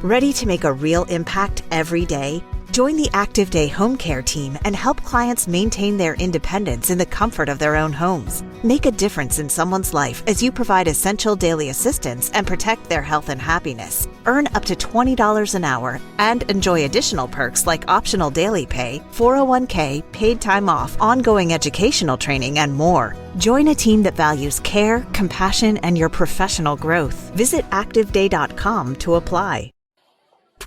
Ready to make a real impact every day? Join the Active Day Home Care team and help clients maintain their independence in the comfort of their own homes. Make a difference in someone's life as you provide essential daily assistance and protect their health and happiness. Earn up to $20 an hour and enjoy additional perks like optional daily pay, 401k, paid time off, ongoing educational training, and more. Join a team that values care, compassion, and your professional growth. Visit activeday.com to apply.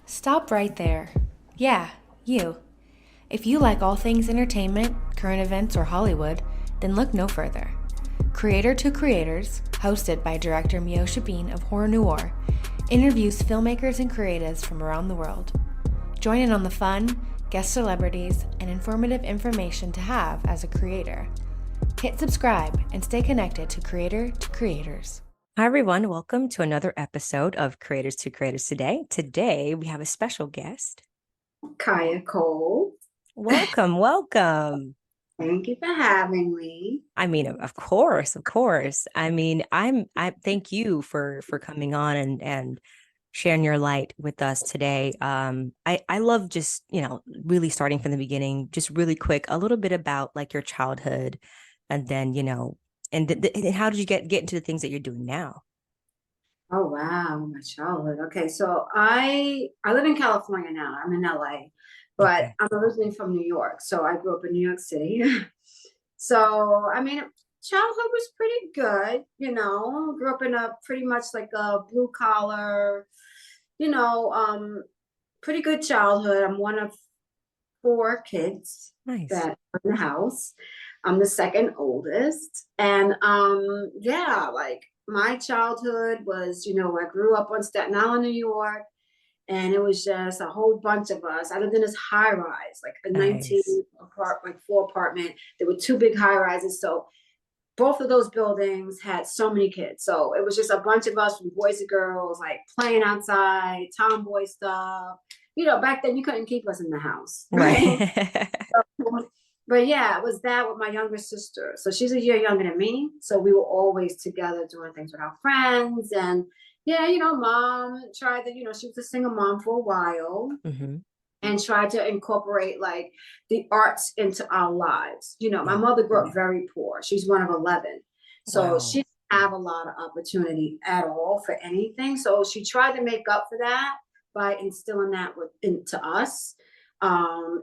Stop right there. Yeah, you. If you like all things entertainment, current events, or Hollywood, then look no further. Creator to Creators, hosted by director Meosha of Horror Noir, interviews filmmakers and creatives from around the world. Join in on the fun, guest celebrities, and informative information to have as a creator. Hit subscribe and stay connected to Creator to Creators. Hi, everyone. Welcome to another episode of Creators to Creators today. Today, we have a special guest. Kiya Cole. Welcome, welcome. Thank you for having me. I mean, of course. I mean, I thank you for coming on and sharing your light with us today. I love just, really starting from the beginning, just really quick, a little bit about like your childhood, and then, and how did you get into the things that you're doing now? Oh wow, my childhood. Okay, so I live in California now. I'm in LA, but Okay. I'm originally from New York. So I grew up in New York City. So I mean, childhood was pretty good. Grew up in a pretty much like a blue collar, pretty good childhood. I'm one of four kids Nice. that are in the house. I'm the second oldest. And like my childhood was, I grew up on Staten Island, New York, and it was just a whole bunch of us. I lived in this high rise, like a Nice. 4 apartment. There were 2 big high rises. So both of those buildings had so many kids. So it was just a bunch of us from boys and girls, like playing outside, tomboy stuff. Back then you couldn't keep us in the house. Right. But yeah, it was that with my younger sister. So she's a year younger than me. So we were always together doing things with our friends. And yeah, mom tried to, she was a single mom for a while. Mm-hmm. And tried to incorporate like the arts into our lives. My Yeah. mother grew up very poor. She's one of 11. So Wow. she didn't have a lot of opportunity at all for anything. So she tried to make up for that by instilling that into us.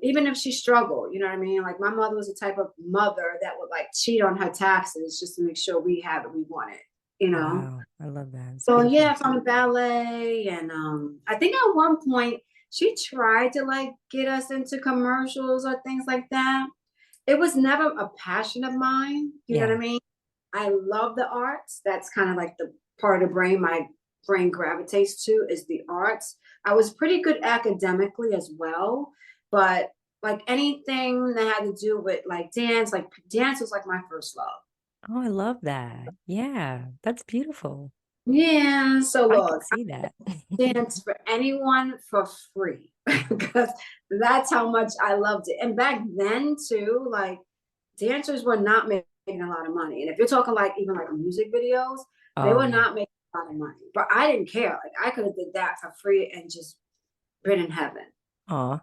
Even if she struggled, you know what I mean? Like my mother was the type of mother that would like cheat on her taxes just to make sure we had what we wanted, Wow. I love that. It's So beautiful. yeah, from ballet. And I think at one point she tried to like get us into commercials or things like that. It was never a passion of mine. You know what I mean? I love the arts. That's kind of like the part of the brain my brain gravitates to is the arts. I was pretty good academically as well, but like anything that had to do with like dance was like my first love. Oh, I love that. Yeah, that's beautiful. Yeah, so I look, can see that. dance for anyone for free because that's how much I loved it. And back then too, like dancers were not making a lot of money. And if you're talking like even like music videos, they Oh, were yeah. not making a lot of money. But I didn't care. Like I could have did that for free and just been in heaven. Aw,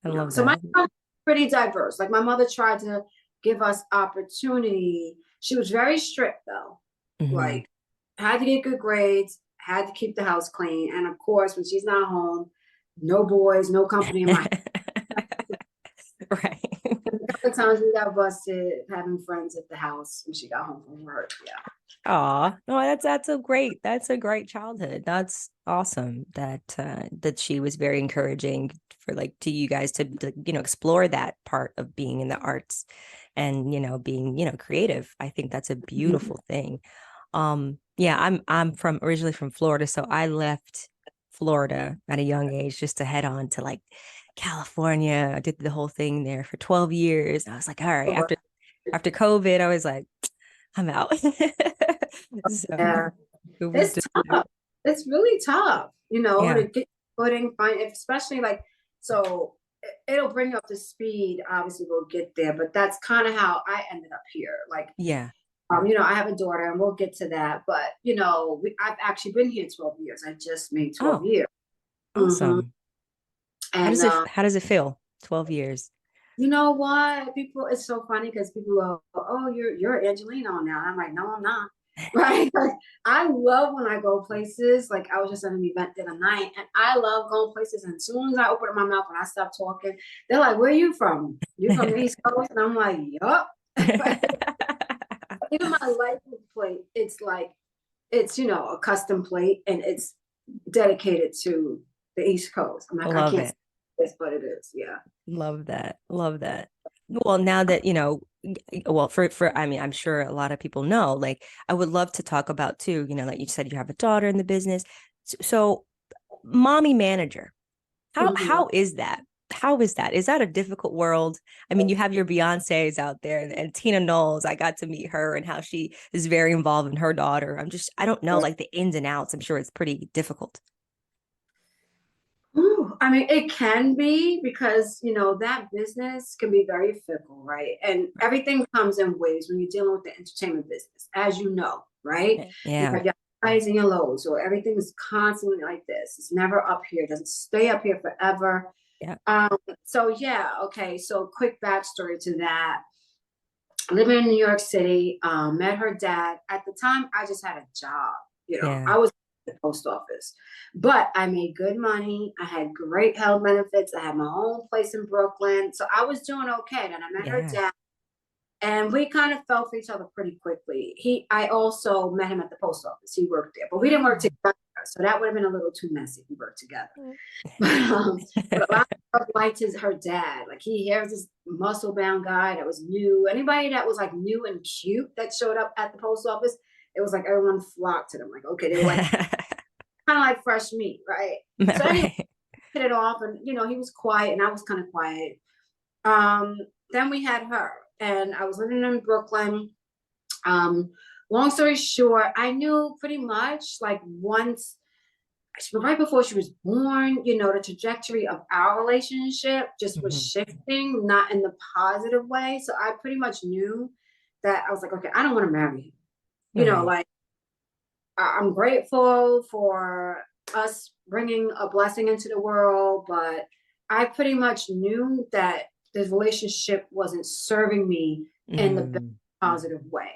I love So my that. family's pretty diverse. Like my mother tried to give us opportunity. She was very strict though. Mm-hmm. Like had to get good grades, had to keep the house clean. And of course, when she's not home, no boys, no company in my house. Right. A couple of times we got busted having friends at the house when she got home from work. Yeah. Aw, no, that's a great childhood. That's awesome that she was very encouraging for like to you guys to explore that part of being in the arts and being creative. I think that's a beautiful thing. Yeah, I'm originally from Florida, so I left Florida at a young age just to head on to like California. I did the whole thing there for 12 years. I was like, all right, after COVID, I was like, I'm out. So Yeah. it was It's tough. It's really tough, Yeah. to get footing, find, especially like, so it'll bring you up to speed. Obviously, we'll get there, but that's kind of how I ended up here. Like, Yeah. I have a daughter, and we'll get to that. But I've actually been here 12 years. I just made 12 Oh, years. Awesome. And How does it feel? 12 years. you know what? People, it's so funny because people go, "Oh, you're Angelino now." And I'm like, "No, I'm not." Right? Like, I love when I go places. Like I was just at an event the other night, and I love going places. And as soon as I open up my mouth and I stop talking, they're like, "Where are you from? You from the East Coast?" And I'm like, "Yup." Even my license plate, it's like it's a custom plate, and it's dedicated to the East Coast. I'm like, I Love can't it. say this, but it is. Yeah. Love that. Love that. Well, now that, well, I mean, I'm sure a lot of people know, like, I would love to talk about too, like you said, you have a daughter in the business. So, mommy manager, how is that? How is that? Is that a difficult world? I mean, you have your Beyoncé's out there and Tina Knowles. I got to meet her and how she is very involved in her daughter. I don't know, like the ins and outs. I'm sure it's pretty difficult. Ooh, I mean, it can be because, that business can be very fickle, right? And everything comes in waves when you're dealing with the entertainment business, as you know, right? You Yeah. have your highs and your lows, or everything is constantly like this. It's never up here, it doesn't stay up here forever. Yeah. So yeah, okay. So quick backstory to that. Living in New York City, met her dad. At the time, I just had a job. Yeah. I was at the post office, but I made good money. I had great health benefits. I had my own place in Brooklyn, so I was doing okay. Then I met her Yeah. dad, and we kind of fell for each other pretty quickly. I also met him at the post office. He worked there, but we didn't work together, so that would have been a little too messy if we worked together. But a lot of girls liked her dad. Like here's this muscle bound guy that was new. Anybody that was like new and cute that showed up at the post office, it was like everyone flocked to them. Like, okay, they were like kind of like fresh meat, right? So anyway, Right. hit it off, and he was quiet and I was kind of quiet. Then we had her, and I was living in Brooklyn. Long story short, I knew pretty much like once right before she was born, the trajectory of our relationship just was shifting, not in the positive way. So I pretty much knew that I was like, okay, I don't want to marry him. Right. Like I'm grateful for us bringing a blessing into the world, but I pretty much knew that this relationship wasn't serving me in the best positive way.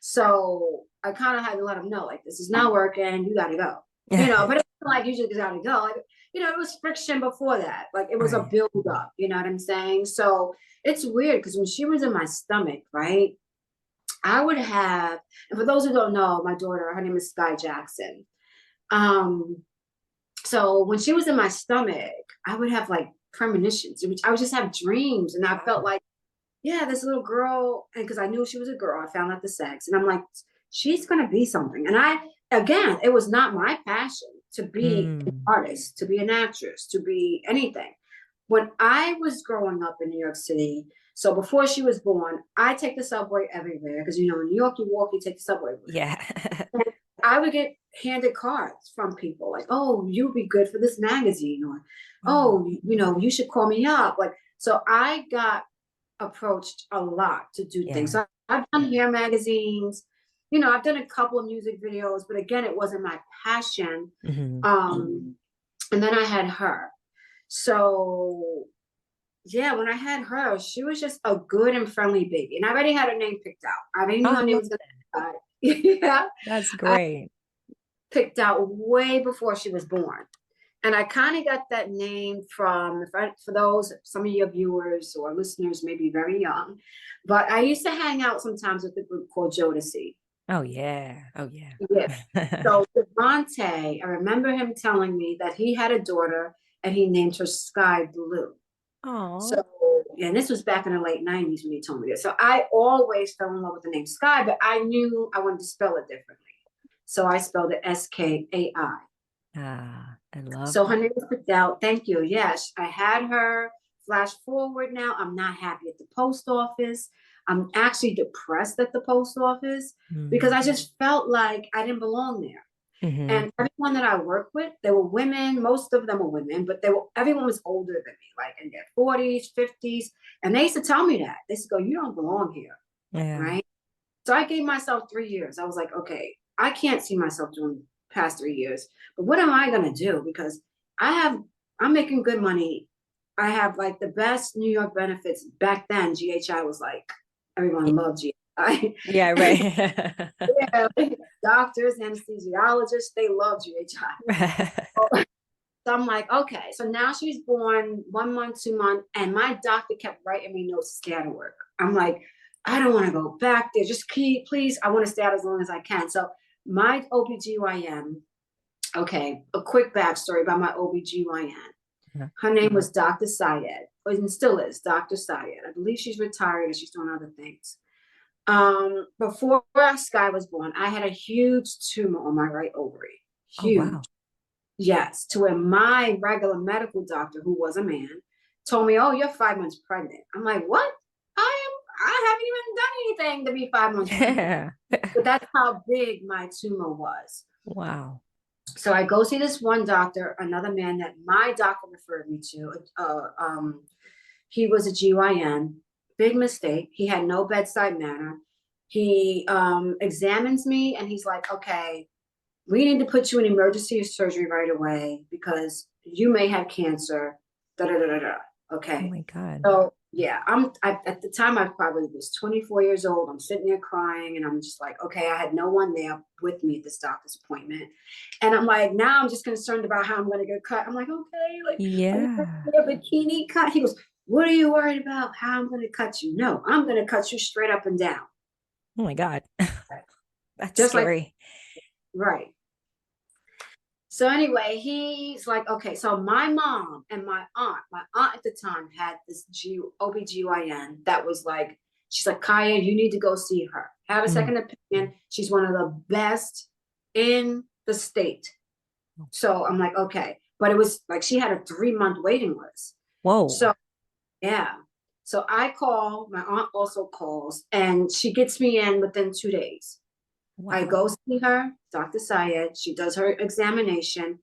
So I kind of had to let him know, like, this is not working. You got to go. But it wasn't like you just got to go. Like, it was friction before that. Like it was a Right. build up. You know what I'm saying? So it's weird because when she was in my stomach, right, I would have, and for those who don't know, my daughter, her name is Sky Jackson. So when she was in my stomach, I would have like premonitions, which I would just have dreams, and I felt like, yeah, this little girl, and because I knew she was a girl, I found out the sex, and I'm like, she's gonna be something. And again, it was not my passion to be an artist, to be an actress, to be anything. When I was growing up in New York City, so before she was born, I take the subway everywhere because in New York you walk, you take the subway everywhere. Yeah. And I would get handed cards from people like, "Oh, you'd be good for this magazine," or "Oh, you should call me up." Like, so I got approached a lot to do things. So I've done hair magazines, I've done a couple of music videos, but again, it wasn't my passion. And then I had her. So yeah, when I had her, she was just a good and friendly baby. And I already had her name picked out. I already knew Oh, her name was gonna be yeah. that's I great. picked out way before she was born. And I kind of got that name from, for those, some of your viewers or listeners may be very young, but I used to hang out sometimes with a group called Jodeci. Oh yeah. Oh Yeah. yeah. So Devontae, I remember him telling me that he had a daughter and he named her Sky Blue. Oh. So, and this was back in the late 90s when he told me this. So I always fell in love with the name Sky, but I knew I wanted to spell it differently. So I spelled it Skai. I love So that. her name was picked out. Thank you. Yes, I had her. Flash forward now, I'm not happy at the post office. I'm actually depressed at the post office because I just felt like I didn't belong there. And everyone that I worked with, they were women. Most of them were women, but everyone was older than me, like in their 40s, 50s. And they used to tell me that. They used to go, "You don't belong here." Yeah. Right. So I gave myself 3 years. I was like, okay, I can't see myself doing past 3 years, but what am I going to do? Because I'm making good money. I have like the best New York benefits. Back then, GHI was like, everyone loved GHI. Yeah, right. Yeah, like, doctors, anesthesiologists, they love GHI. So I'm like, okay. So now she's born 1 month, 2 months, and my doctor kept writing me notes to stay out of work. I'm like, I don't want to go back there. Just keep, please. I want to stay out as long as I can. So my OBGYN, okay, a quick backstory about my OBGYN. Her name was Dr. Syed, and still is Dr. Syed. I believe she's retired and she's doing other things. Before Sky was born, I had a huge tumor on my right ovary. Huge. Oh, wow. Yes, to where my regular medical doctor, who was a man, told me, "Oh, you're 5 months pregnant." I'm like, "What? I haven't even done anything to be 5 months pregnant." But that's how big my tumor was. Wow. So I go see this one doctor, another man that my doctor referred me to. He was a GYN. Big mistake. He had no bedside manner. He examines me and he's like, "Okay, we need to put you in emergency surgery right away because you may have cancer." Da da da da da. Okay. Oh my God. So yeah, at the time I probably was 24 years old. I'm sitting there crying and I'm just like, okay, I had no one there with me at this doctor's appointment. And I'm like, now I'm just concerned about how I'm going to get cut. I'm like, okay, like, Yeah. a bikini cut. He goes, "What are you worried about? How I'm going to cut you?" "No, I'm going to cut you straight up and down." Oh my God. That's Just scary. Right. So anyway, he's like, okay, so my mom and my aunt at the time had this OBGYN that was like, she's like, "Kiya, you need to go see her. Have a second opinion. She's one of the best in the state." So I'm like, okay. But it was like she had a 3-month waiting list. Whoa. So yeah. So I call, my aunt also calls, and she gets me in within 2 days. Wow. I go see her, Dr. Syed. She does her examination.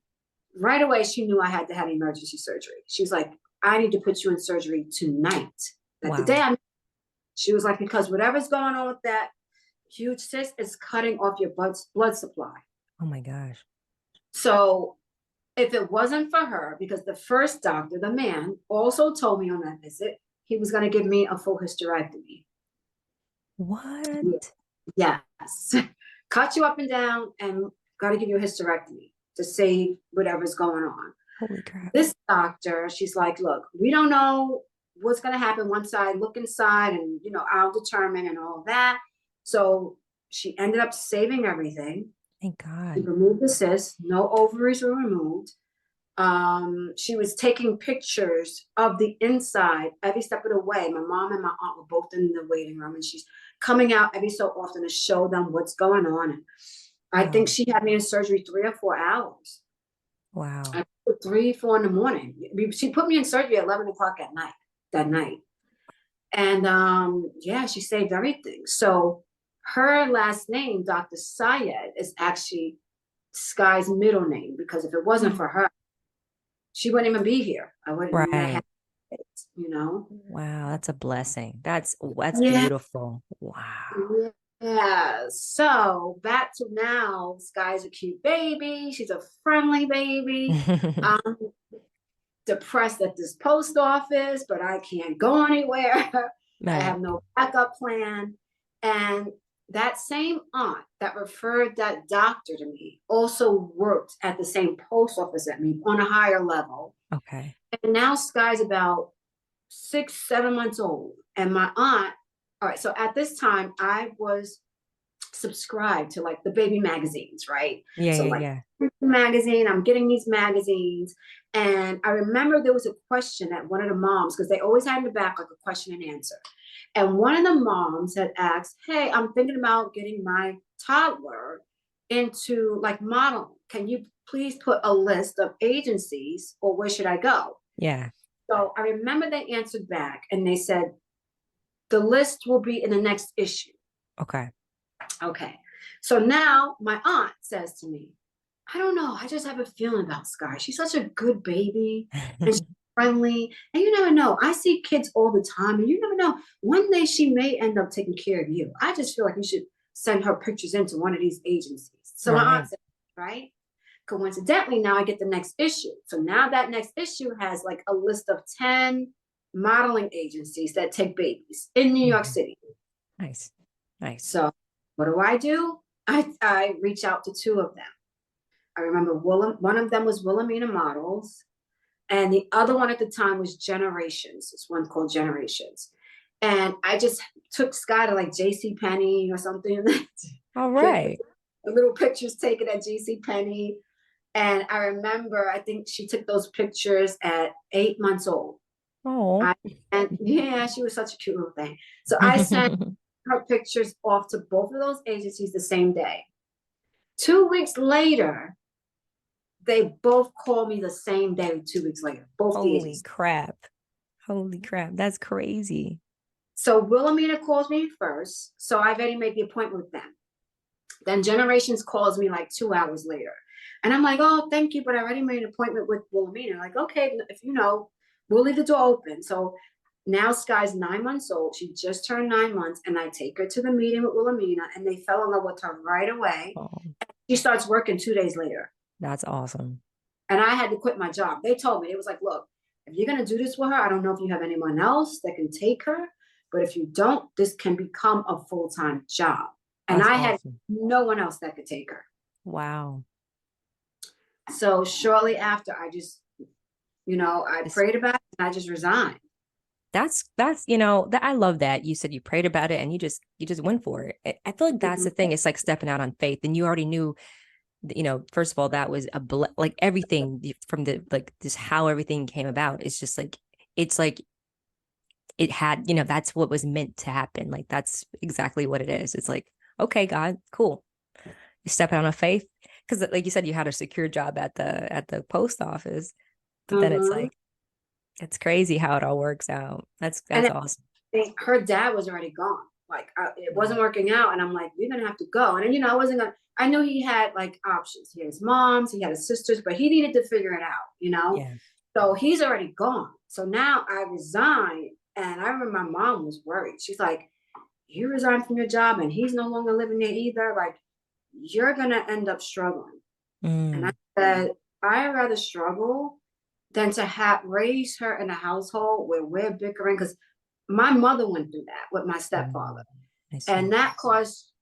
Right away, she knew I had to have emergency surgery. She's like, "I need to put you in surgery tonight." Like the day she was like, "Because whatever's going on with that huge cyst is cutting off your blood supply." Oh my gosh. So if it wasn't for her, because the first doctor, the man, also told me on that visit, he was going to give me a full hysterectomy. What? Yes. Cut you up and down and got to give you a hysterectomy to save whatever's going on. Holy crap. This doctor, she's like, "Look, we don't know what's going to happen once I look inside and, I'll determine and all that." So she ended up saving everything. Thank She God. removed the cyst. No ovaries were removed. She was taking pictures of the inside every step of the way. My mom and my aunt were both in the waiting room, and she's coming out every so often to show them what's going on. And I think she had me in surgery 3 or 4 hours. Wow. 3, 4 in the morning. She put me in surgery at 11 o'clock at night, that night. And yeah, she saved everything. So her last name, Dr. Syed, is actually Sky's middle name, because if it wasn't for her, she wouldn't even be here. I wouldn't have had it, Wow, that's a blessing. That's Yeah. beautiful. Wow. Yeah. So back to now, Sky's a cute baby. She's a friendly baby. I'm depressed at this post office, but I can't go anywhere. I have no backup plan. And that same aunt that referred that doctor to me also worked at the same post office at me on a higher level. Okay. And now Sky's about 6, 7 months old. And my aunt, all right, so at this time I was subscribed to like the baby magazines, right? Yeah, so magazine, I'm getting these magazines. And I remember there was a question at one of the moms, because they always had in the back like a question and answer. And one of the moms had asked, "Hey, I'm thinking about getting my toddler into like modeling. Can you please put a list of agencies, or where should I go?" Yeah. So I remember they answered back and they said, "The list will be in the next issue." Okay. Okay. So now my aunt says to me, "I don't know. I just have a feeling about Sky. She's such a good baby and she's friendly. And you never know. I see kids all the time, and you never know. One day she may end up taking care of you. I just feel like you should send her pictures into one of these agencies." So my aunt said, right? Coincidentally, now I get the next issue. So now that next issue has like a list of 10 modeling agencies that take babies in New York City. Nice. So what do? I reach out to 2 of them. I remember one of them was Wilhelmina Models, and the other one at the time was Generations. It's one called Generations. And I just took Sky to like JCPenney or something. All right. The little pictures taken at JCPenney. And I remember, I think she took those pictures at 8 months old. Oh. And yeah, she was such a cute little thing. So I sent her pictures off to both of those agencies the same day. 2 weeks later, they both called me the same day, 2 weeks later. Both Holy crap. That's crazy. So Wilhelmina calls me first. So I've already made the appointment with them. Then Generations calls me like 2 hours later. And I'm like, oh, thank you, but I already made an appointment with Wilhelmina. Like, okay, if you know, we'll leave the door open. So now Sky's 9 months old. She just turned 9 months, and I take her to the meeting with Wilhelmina, and they fell in love with her right away. Oh, She starts working 2 days later. that's awesome. And I had to quit my job. They told me, it was like, look, if you're going to do this with her, I don't know if you have anyone else that can take her, but if you don't, this can become a full-time job. And That's I had awesome. no one else that could take her. Wow. So shortly after, I just, I prayed about it and I just resigned. That's that I love that you said you prayed about it and you just went for it. I feel like that's the thing. It's like stepping out on faith, and you already knew, first of all, that was like everything from the this how everything came about. It's just like it had, that's what was meant to happen. Like that's exactly what it is. It's like, okay, God, cool. You step out on faith, because like you said, you had a secure job at the post office, but then it's like, it's crazy how it all works out. That's awesome. Her dad was already gone. Like it wasn't working out, and I'm like, you're gonna have to go. And I wasn't gonna. I knew he had like options. He had his moms, he had his sisters, but he needed to figure it out. Yeah. So he's already gone. So now I resigned, and I remember my mom was worried. She's like, you resigned from your job, and he's no longer living there either. Like, you're gonna end up struggling. And I said, I'd rather struggle than to raise her in a household where we're bickering, because my mother went through that with my stepfather. And that caused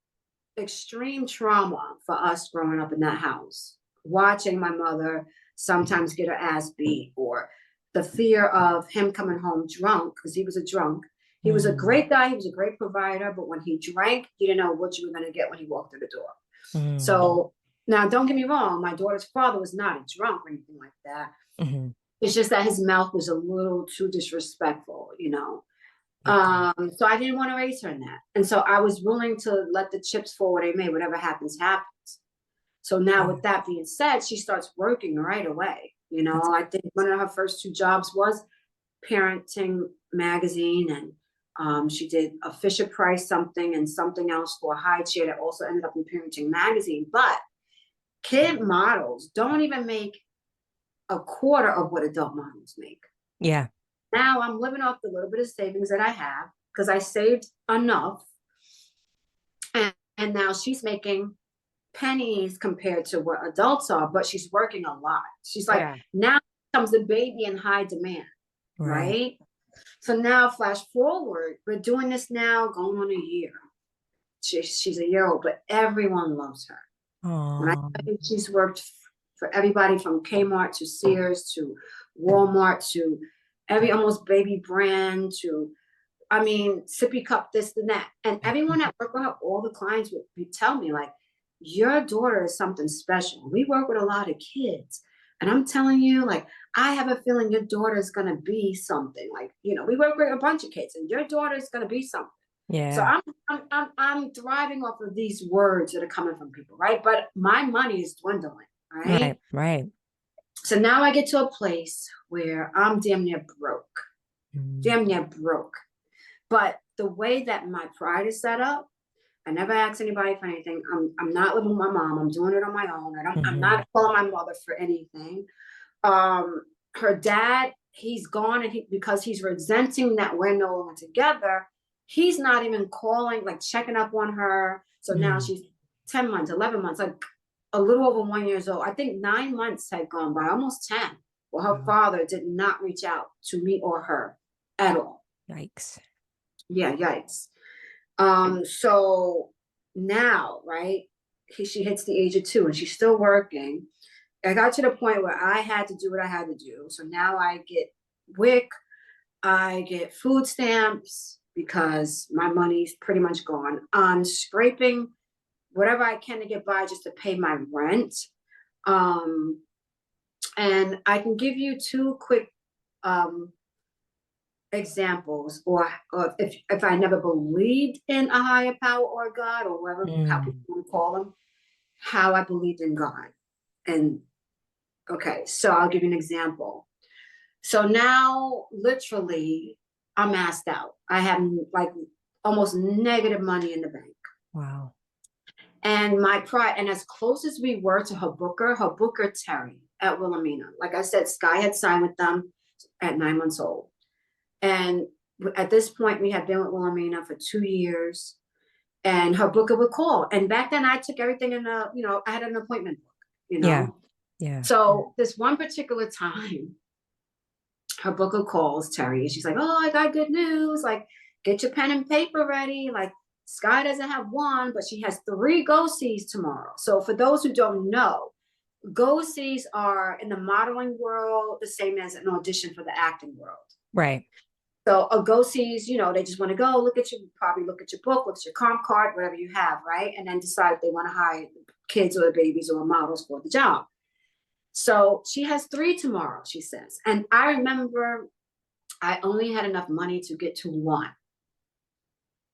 extreme trauma for us growing up in that house, watching my mother sometimes get her ass beat, or the fear of him coming home drunk, because he was a drunk. He was a great guy. He was a great provider. But when he drank, you didn't know what you were going to get when he walked through the door. So now, don't get me wrong. My daughter's father was not a drunk or anything like that. It's just that his mouth was a little too disrespectful, So I didn't want to raise her in that. And so I was willing to let the chips fall where they may. Whatever happens, happens. So now with that being said, she starts working right away. I think one of her first 2 jobs was Parenting Magazine, and she did a Fisher Price something and something else for a high chair that also ended up in Parenting Magazine. But kid models don't even make a quarter of what adult models make. Yeah. Now I'm living off the little bit of savings that I have, because I saved enough. And now she's making pennies compared to what adults are, but she's working a lot. She's like, now comes the baby in high demand, right? So now flash forward, we're doing this now going on a year. She's a year old, but everyone loves her. And I think she's worked for everybody from Kmart to Sears to Walmart to every almost baby brand to, sippy cup, this and that. And everyone that worked with her, all the clients would tell me, like, your daughter is something special. We work with a lot of kids. And I'm telling you, like, I have a feeling your daughter is going to be something. Like, we work with a bunch of kids, and your daughter is going to be something. Yeah. So I'm thriving off of these words that are coming from people, right? But my money is dwindling, right? Right. So now I get to a place where I'm damn near broke. But the way that my pride is set up, I never ask anybody for anything. I'm not living with my mom. I'm doing it on my own. I'm not calling my mother for anything. Her dad, he's gone, and because he's resenting that we're no longer together, he's not even calling, like checking up on her. So now she's 10 months, 11 months. Like, a little over 1 year old. I think 9 months had gone by, almost 10. Well, her father did not reach out to me or her at all. Yikes. Yeah, yikes. So now, right, she hits the age of 2 and she's still working. I got to the point where I had to do what I had to do. So now I get WIC, I get food stamps because my money's pretty much gone. I'm scraping whatever I can to get by just to pay my rent. And I can give you 2 quick examples, or if I never believed in a higher power or God or whatever, how people want to call them, how I believed in God. And okay, so I'll give you an example. So now literally I'm asked out. I have like almost negative money in the bank. Wow. And my pride, and as close as we were to her booker Terry at Wilhelmina, like I said, Sky had signed with them at 9 months old. And at this point, we had been with Wilhelmina for 2 years, and her booker would call. And back then I took everything in I had an appointment book, Yeah. So this one particular time, her booker calls Terry and she's like, oh, I got good news. Like, get your pen and paper ready. Like, Sky doesn't have 1, but she has 3 go-sees tomorrow. So for those who don't know, go-sees are in the modeling world the same as an audition for the acting world. Right. So a go-sees, they just want to go probably look at your book, look at your comp card, whatever you have, right? And then decide if they want to hire kids or babies or models for the job. So she has 3 tomorrow, she says. And I remember I only had enough money to get to 1.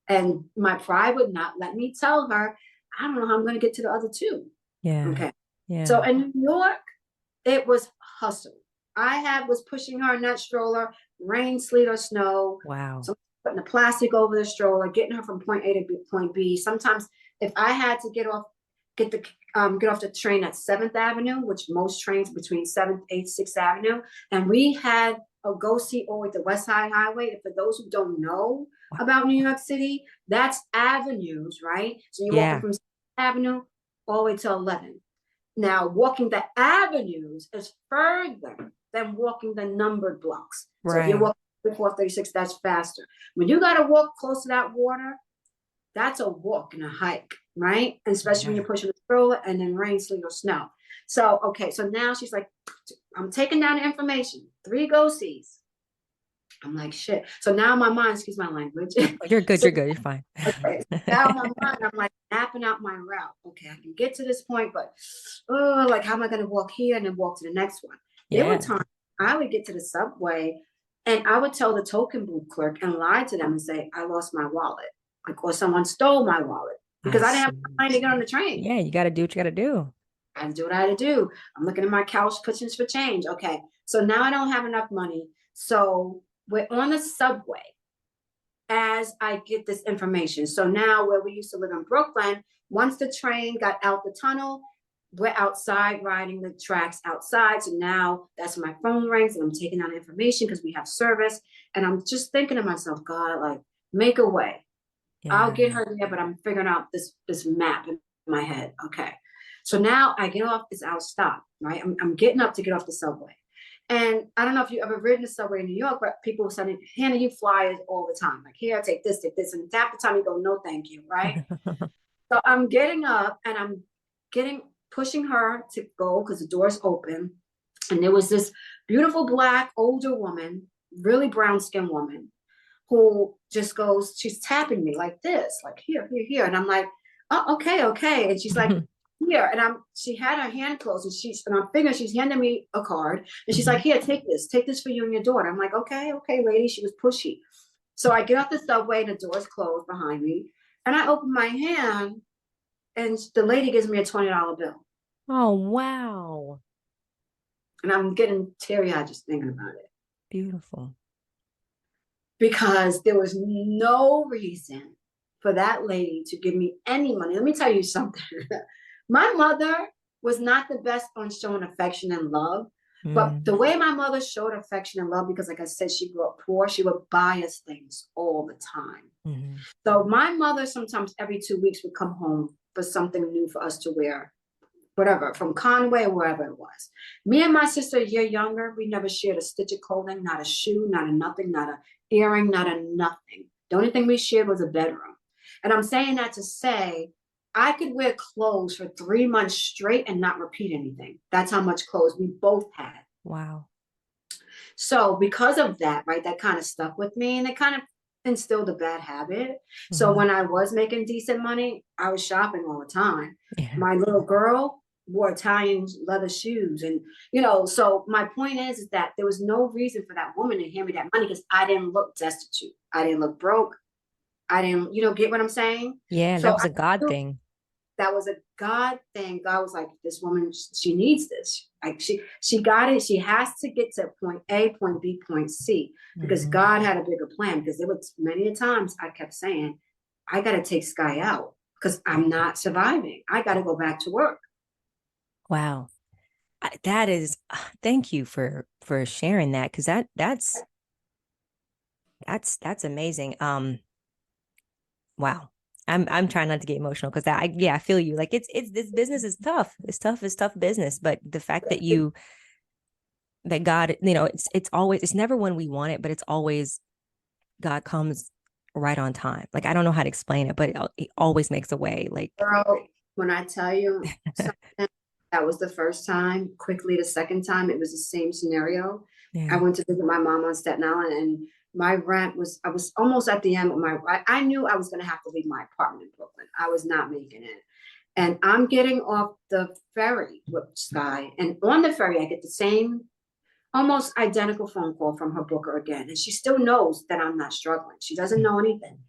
And my pride would not let me tell her, I don't know how I'm going to get to the other 2. Yeah. Okay. Yeah. So in New York, it was hustle. I was pushing her in that stroller, rain, sleet, or snow. Wow. So putting the plastic over the stroller, getting her from point A to point B. Sometimes if I had to get off the train at 7th Avenue, which most trains between 7th, 8th, 6th Avenue, and we had a go-see over at the West Side Highway. And for those who don't know about New York City, that's avenues, right? So you're walking from 6th Avenue all the way to 11th. Now, walking the avenues is further than walking the numbered blocks. Right. So if you're walking 436, that's faster. When you got to walk close to that water, that's a walk and a hike, right? And especially when you're pushing a stroller and then rain, sleet, or snow. So, okay, so now she's like, I'm taking down the information. 3 go-sees. I'm like, shit. So now my mind, excuse my language. You're good. You're fine. Okay. Now my mind, I'm like mapping out my route. Okay, I can get to this point, but like, how am I going to walk here and then walk to the next one? Yeah. There were times I would get to the subway and I would tell the token booth clerk and lie to them and say, I lost my wallet. Like, or someone stole my wallet because I didn't have time to get on the train. Yeah, you got to do what you got to do. I had to do what I had to do. I'm looking at my couch cushions for change. Okay, so now I don't have enough money. So we're on the subway as I get this information. So now where we used to live in Brooklyn, once the train got out the tunnel, we're outside riding the tracks outside. So now that's when my phone rings and I'm taking out information because we have service. And I'm just thinking to myself, God, like, make a way. Yeah. I'll get her there, but I'm figuring out this map in my head. Okay. So now I get off, it's our stop, right? I'm getting up to get off the subway. And I don't know if you ever ridden the subway in New York, but people sending handing you flyers all the time. Like, here, take this. And half the time you go, no, thank you, right? So I'm getting up and I'm pushing her to go because the door's open. And there was this beautiful black older woman, really brown skinned woman, who just goes, she's tapping me like this, like here. And I'm like, oh, okay. And she's like, here. And she had her hand closed and I'm figuring she's handing me a card. And she's like, here, take this for you and your daughter. I'm like, okay, lady. She was pushy. So I get off the subway and the door's closed behind me. And I open my hand and the lady gives me a $20 bill. Oh, wow. And I'm getting teary-eyed just thinking about it. Beautiful. Because there was no reason for that lady to give me any money. Let me tell you something. My mother was not the best on showing affection and love, but the way my mother showed affection and love, because like I said, she grew up poor, she would buy us things all the time. Mm-hmm. So my mother sometimes every 2 weeks would come home for something new for us to wear whatever, from Conway or wherever it was. Me and my sister, a year younger, we never shared a stitch of clothing, not a shoe, not a nothing, not a earring, not a nothing. The only thing we shared was a bedroom. And I'm saying that to say I could wear clothes for 3 months straight and not repeat anything. That's how much clothes we both had. Wow. So because of that, right, that kind of stuck with me, and it kind of instilled a bad habit. So when I was making decent money, I was shopping all the time. Yeah. My little girl wore Italian leather shoes. And, you know, so my point is that there was no reason for that woman to hand me that money because I didn't look destitute. I didn't look broke. I didn't, you know, get what I'm saying? Yeah, So that was a God thing. that was a God thing. God was like, this woman, she needs this. Like she got it. She has to get to point A, point B, point C, because God had a bigger plan. Because there was many times I kept saying, I got to take Sky out because I'm not surviving. I got to go back to work. Wow. That is, thank you for sharing that. Cause that's amazing. Wow. I'm trying not to get emotional because I feel you. Like it's this business is tough. It's tough business. But the fact that that God, you know, it's always, it's never when we want it, but it's always God comes right on time. Like I don't know how to explain it, but it always makes a way. Like, Girl, when I tell you something, that was the first time. Quickly, the second time, it was the same scenario. yeah. I went to visit my mom on Staten Island, and my rent was, I was almost at the end of I knew I was going to have to leave my apartment in Brooklyn. I was not making it. And I'm getting off the ferry with Sky. And on the ferry, I get the same, almost identical phone call from her booker again. And she still knows that I'm not struggling. She doesn't know anything.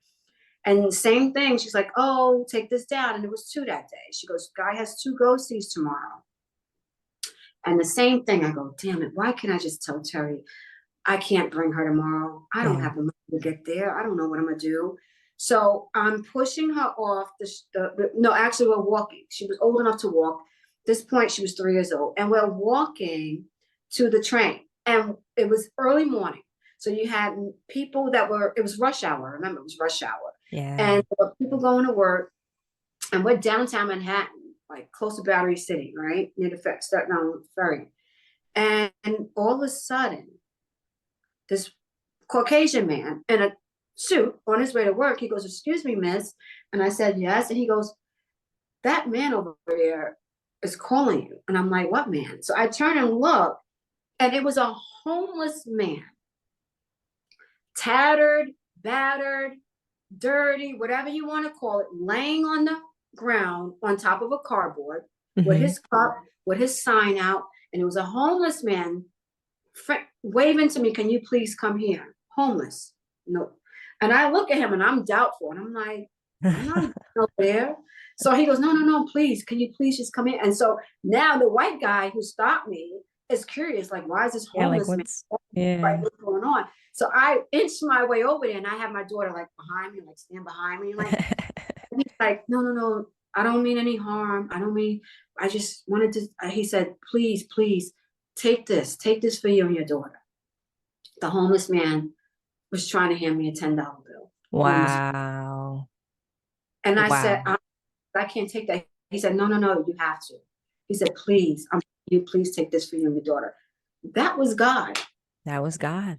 And the same thing, she's like, oh, take this down. And it was 2 that day. She goes, Guy has 2 go-sees tomorrow. And the same thing, I go, damn it, why can't I just tell Terry I can't bring her tomorrow? I don't have the money to get there. I don't know what I'm going to do. So I'm pushing her off. No, actually, we're walking. She was old enough to walk. At this point, she was 3 years old. And we're walking to the train. And it was early morning. So you had people that were, it was rush hour. Remember, it was rush hour. Yeah. And there were people going to work. And we're downtown Manhattan, like close to Battery City, right? Near the Staten Island Ferry. And all of a sudden, this Caucasian man in a suit on his way to work, he goes, excuse me, miss. And I said, yes. And he goes, that man over there is calling you. And I'm like, what man? So I turn and look, and it was a homeless man, tattered, battered, dirty, whatever you want to call it, laying on the ground on top of a cardboard with his cup, with his sign out. And it was a homeless man waving to me, can you please come here? Homeless. No. And I look at him and I'm doubtful. And I'm like, I'm not over there. So he goes, no, please. Can you please just come in? And so now the white guy who stopped me is curious, like, why is this homeless man? Like, what's going on? So I inched my way over there and I have my daughter like behind me, like stand behind me. Like, and he's like, no, I don't mean any harm. I just wanted to, he said, please, take this for you and your daughter. The homeless man was trying to hand me a $10 bill. Wow. And I said, I can't take that. He said, no, you have to. He said, please, please take this for you and your daughter. That was God. That was God.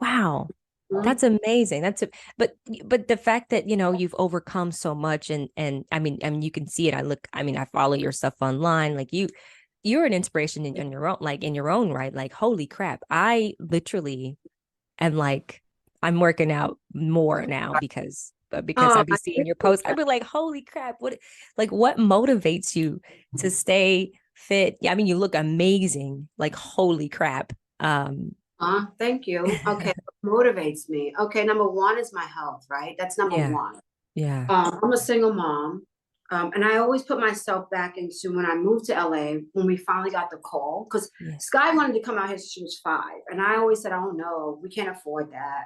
Wow. That's amazing. But the fact that, you know, you've overcome so much and I mean, you can see it. I follow your stuff online. Like you're an inspiration in your own, like in your own right. Like, holy crap. I literally am like, I'm working out more now because I've been seeing your posts. I've been like, holy crap. What motivates you to stay fit? Yeah. I mean, you look amazing. Like, holy crap. Thank you. Okay. What motivates me? Okay. Number one is my health, right? That's number one. Yeah. I'm a single mom. And I always put myself back into when I moved to LA, when we finally got the call, because Sky wanted to come out here since she was 5. And I always said, oh no, we can't afford that.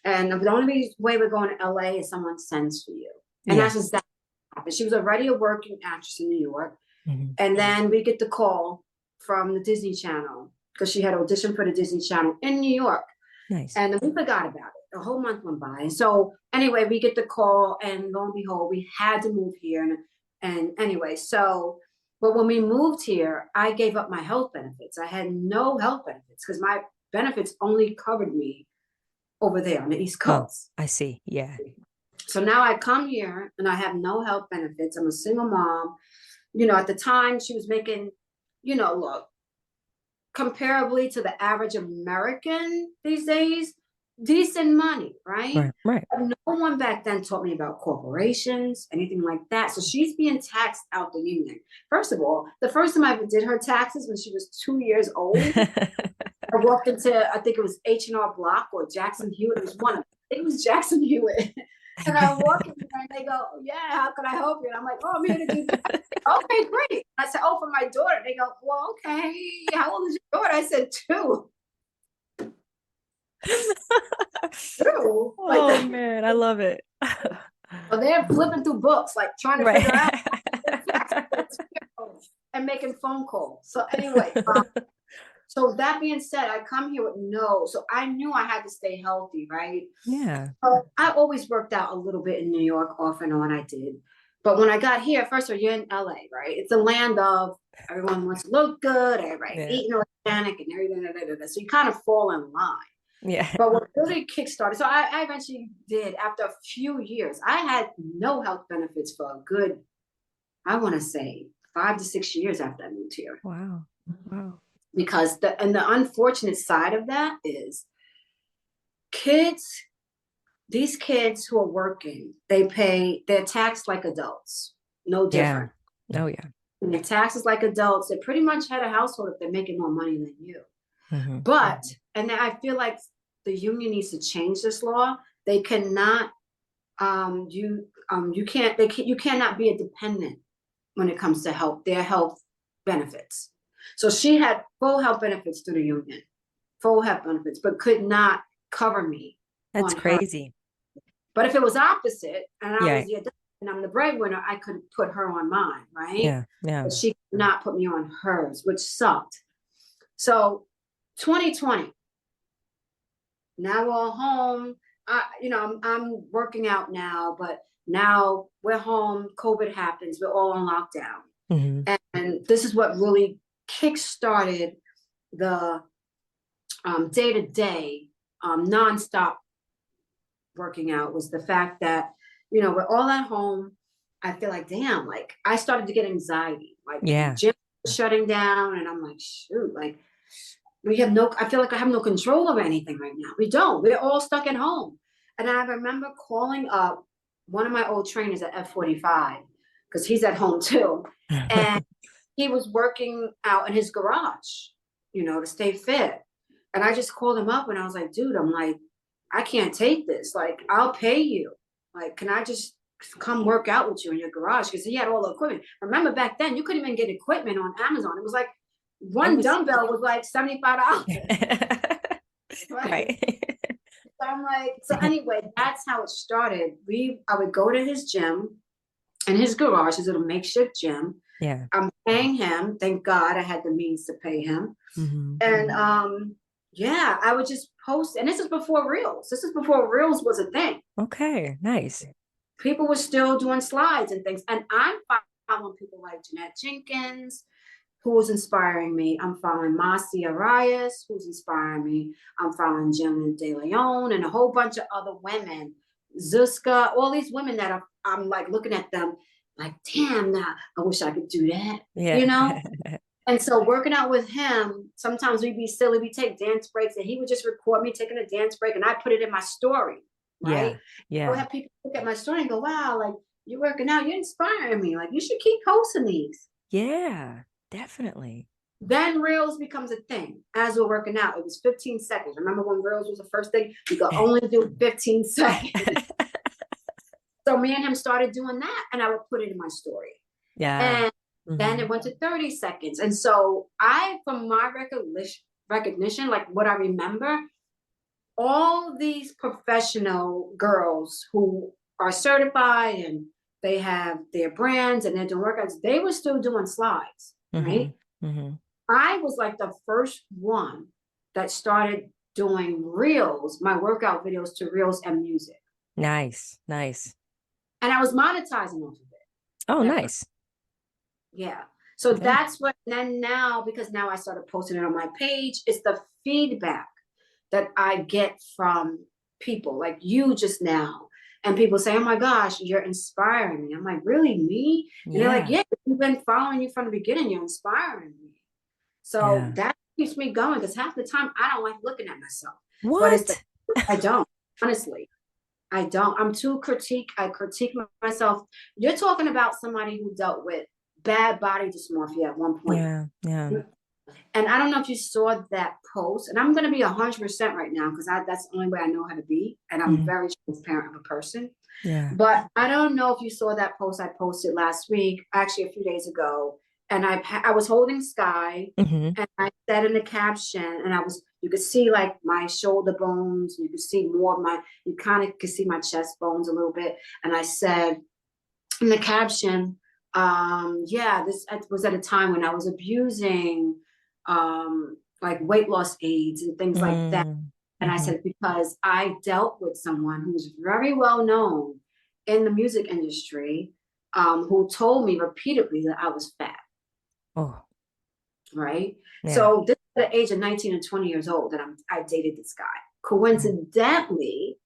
And the only way we're going to LA is someone sends for you. And that's just that happened. She was already a working actress in New York. And then we get the call from the Disney Channel, because she had auditioned for the Disney Channel in New York. Nice. And we forgot about it. A whole month went by. And so anyway, we get the call and lo and behold, we had to move here. And And anyway, but when we moved here, I gave up my health benefits. I had no health benefits because my benefits only covered me over there on the East Coast. I see. Yeah. So now I come here and I have no health benefits. I'm a single mom. At the time she was making, look, comparably to the average American these days, decent money, right? Right. But no one back then taught me about corporations, anything like that. So she's being taxed out the union. First of all, the first time I ever did her taxes when she was 2 years old, I walked into, I think it was H&R Block or Jackson Hewitt. It was one of them. It was Jackson Hewitt. And I walk in there and they go, yeah, how can I help you? And I'm like, oh, I'm here to do that. Okay, great. I said, oh, for my daughter. They go, well, okay. How old is your daughter? I said, 2. 2. Oh, man, I love it. So they're flipping through books, like trying to figure out and making phone calls. So anyway, so that being said, I come here with so I knew I had to stay healthy, right? Yeah. So I always worked out a little bit in New York, off and on I did. But when I got here, first of all, you're in LA, right? It's a land of everyone wants to look good, everybody's eating organic and everything. So you kind of fall in line. Yeah. But what really kickstarted, so I eventually did, after a few years, I had no health benefits for a good, I want to say 5 to 6 years after I moved here. Wow. Because the unfortunate side of that is these kids who are working, they're taxed like adults, no different. Oh yeah. And they're taxed like adults. They pretty much had a household if they're making more money than you. Mm-hmm. But, and I feel like the union needs to change this law. They cannot, you cannot be a dependent when it comes to their health benefits. So she had full health benefits through the union, but could not cover me. That's crazy. But if it was opposite, and I'm the breadwinner, I could put her on mine, right? Yeah. But she could not put me on hers, which sucked. So 2020, now we're all home. I'm working out now, but now we're home. COVID happens. We're all on lockdown. Mm-hmm. And this is what really kick-started the day-to-day nonstop working out, was the fact that, we're all at home. I feel like, damn, like I started to get anxiety. Like gym was shutting down and I'm like, shoot, like I feel like I have no control over anything right now. We don't. We're all stuck at home. And I remember calling up one of my old trainers at F45, because he's at home too. And he was working out in his garage, to stay fit. And I just called him up and I was like, dude, I'm like, I can't take this. Like, I'll pay you. Like, can I just come work out with you in your garage? Because he had all the equipment. Remember back then, you couldn't even get equipment on Amazon. It was like dumbbell was like $75. Right. So I'm like, so anyway, that's how it started. I would go to his gym in his garage, his little makeshift gym. Yeah. I'm paying him. Thank God I had the means to pay him. Mm-hmm. And I would just post. And this is before Reels. This is before Reels was a thing. Okay, nice. People were still doing slides and things. And I'm following people like Jeanette Jenkins, who was inspiring me. I'm following Marcia Arias, who's inspiring me. I'm following Jenna De Leon and a whole bunch of other women. Zuska, all these women that I'm like looking at them like, damn, now I wish I could do that. Yeah. And so working out with him, sometimes we'd be silly. We take dance breaks and he would just record me taking a dance break and I put it in my story. Right. Yeah. I would have people look at my story and go, wow, like you're working out, you're inspiring me. Like you should keep posting these. Yeah, definitely. Then Reels becomes a thing. As we're working out, it was 15 seconds. Remember when Reels was the first thing? You could only do 15 seconds. So me and him started doing that and I would put it in my story. Yeah. And then it went to 30 seconds. And so from my recognition, like what I remember, all these professional girls who are certified and they have their brands and they're doing workouts, they were still doing slides, right? Mm-hmm. I was like the first one that started doing Reels, my workout videos to Reels and music. Nice. And I was monetizing off of it. Oh, nice. Yeah. So Okay. that's what, then now, because now I started posting it on my page, it's the feedback that I get from people like you just now. And people say, oh my gosh, you're inspiring me. I'm like, really, me? And they're like, Yeah. yeah, we've been following you from the beginning. You're inspiring me. So Yeah. that keeps me going because half the time I don't like looking at myself. But it's the, What? I don't, honestly. I don't. I'm too critique. I critique myself. You're talking about somebody who dealt with bad body dysmorphia at one point. Yeah. Yeah. And I don't know if you saw that post. And I'm going to be 100% right now because that's the only way I know how to be. And I'm Mhm. very transparent of a person. Yeah. But I don't know if you saw that post I posted last week, actually a few days ago. And I was holding Sky, Hmm. and I said in the caption, and you could see like my shoulder bones, you could see more of you kind of could see my chest bones a little bit. And I said in the caption, yeah, this was at a time when I was abusing like weight loss aids and things like that. And I Mm-hmm. said, because I dealt with someone who's very well known in the music industry, who told me repeatedly that I was fat. Oh, Right. yeah. So this is at the age of 19 and 20 years old that I dated this guy. Coincidentally,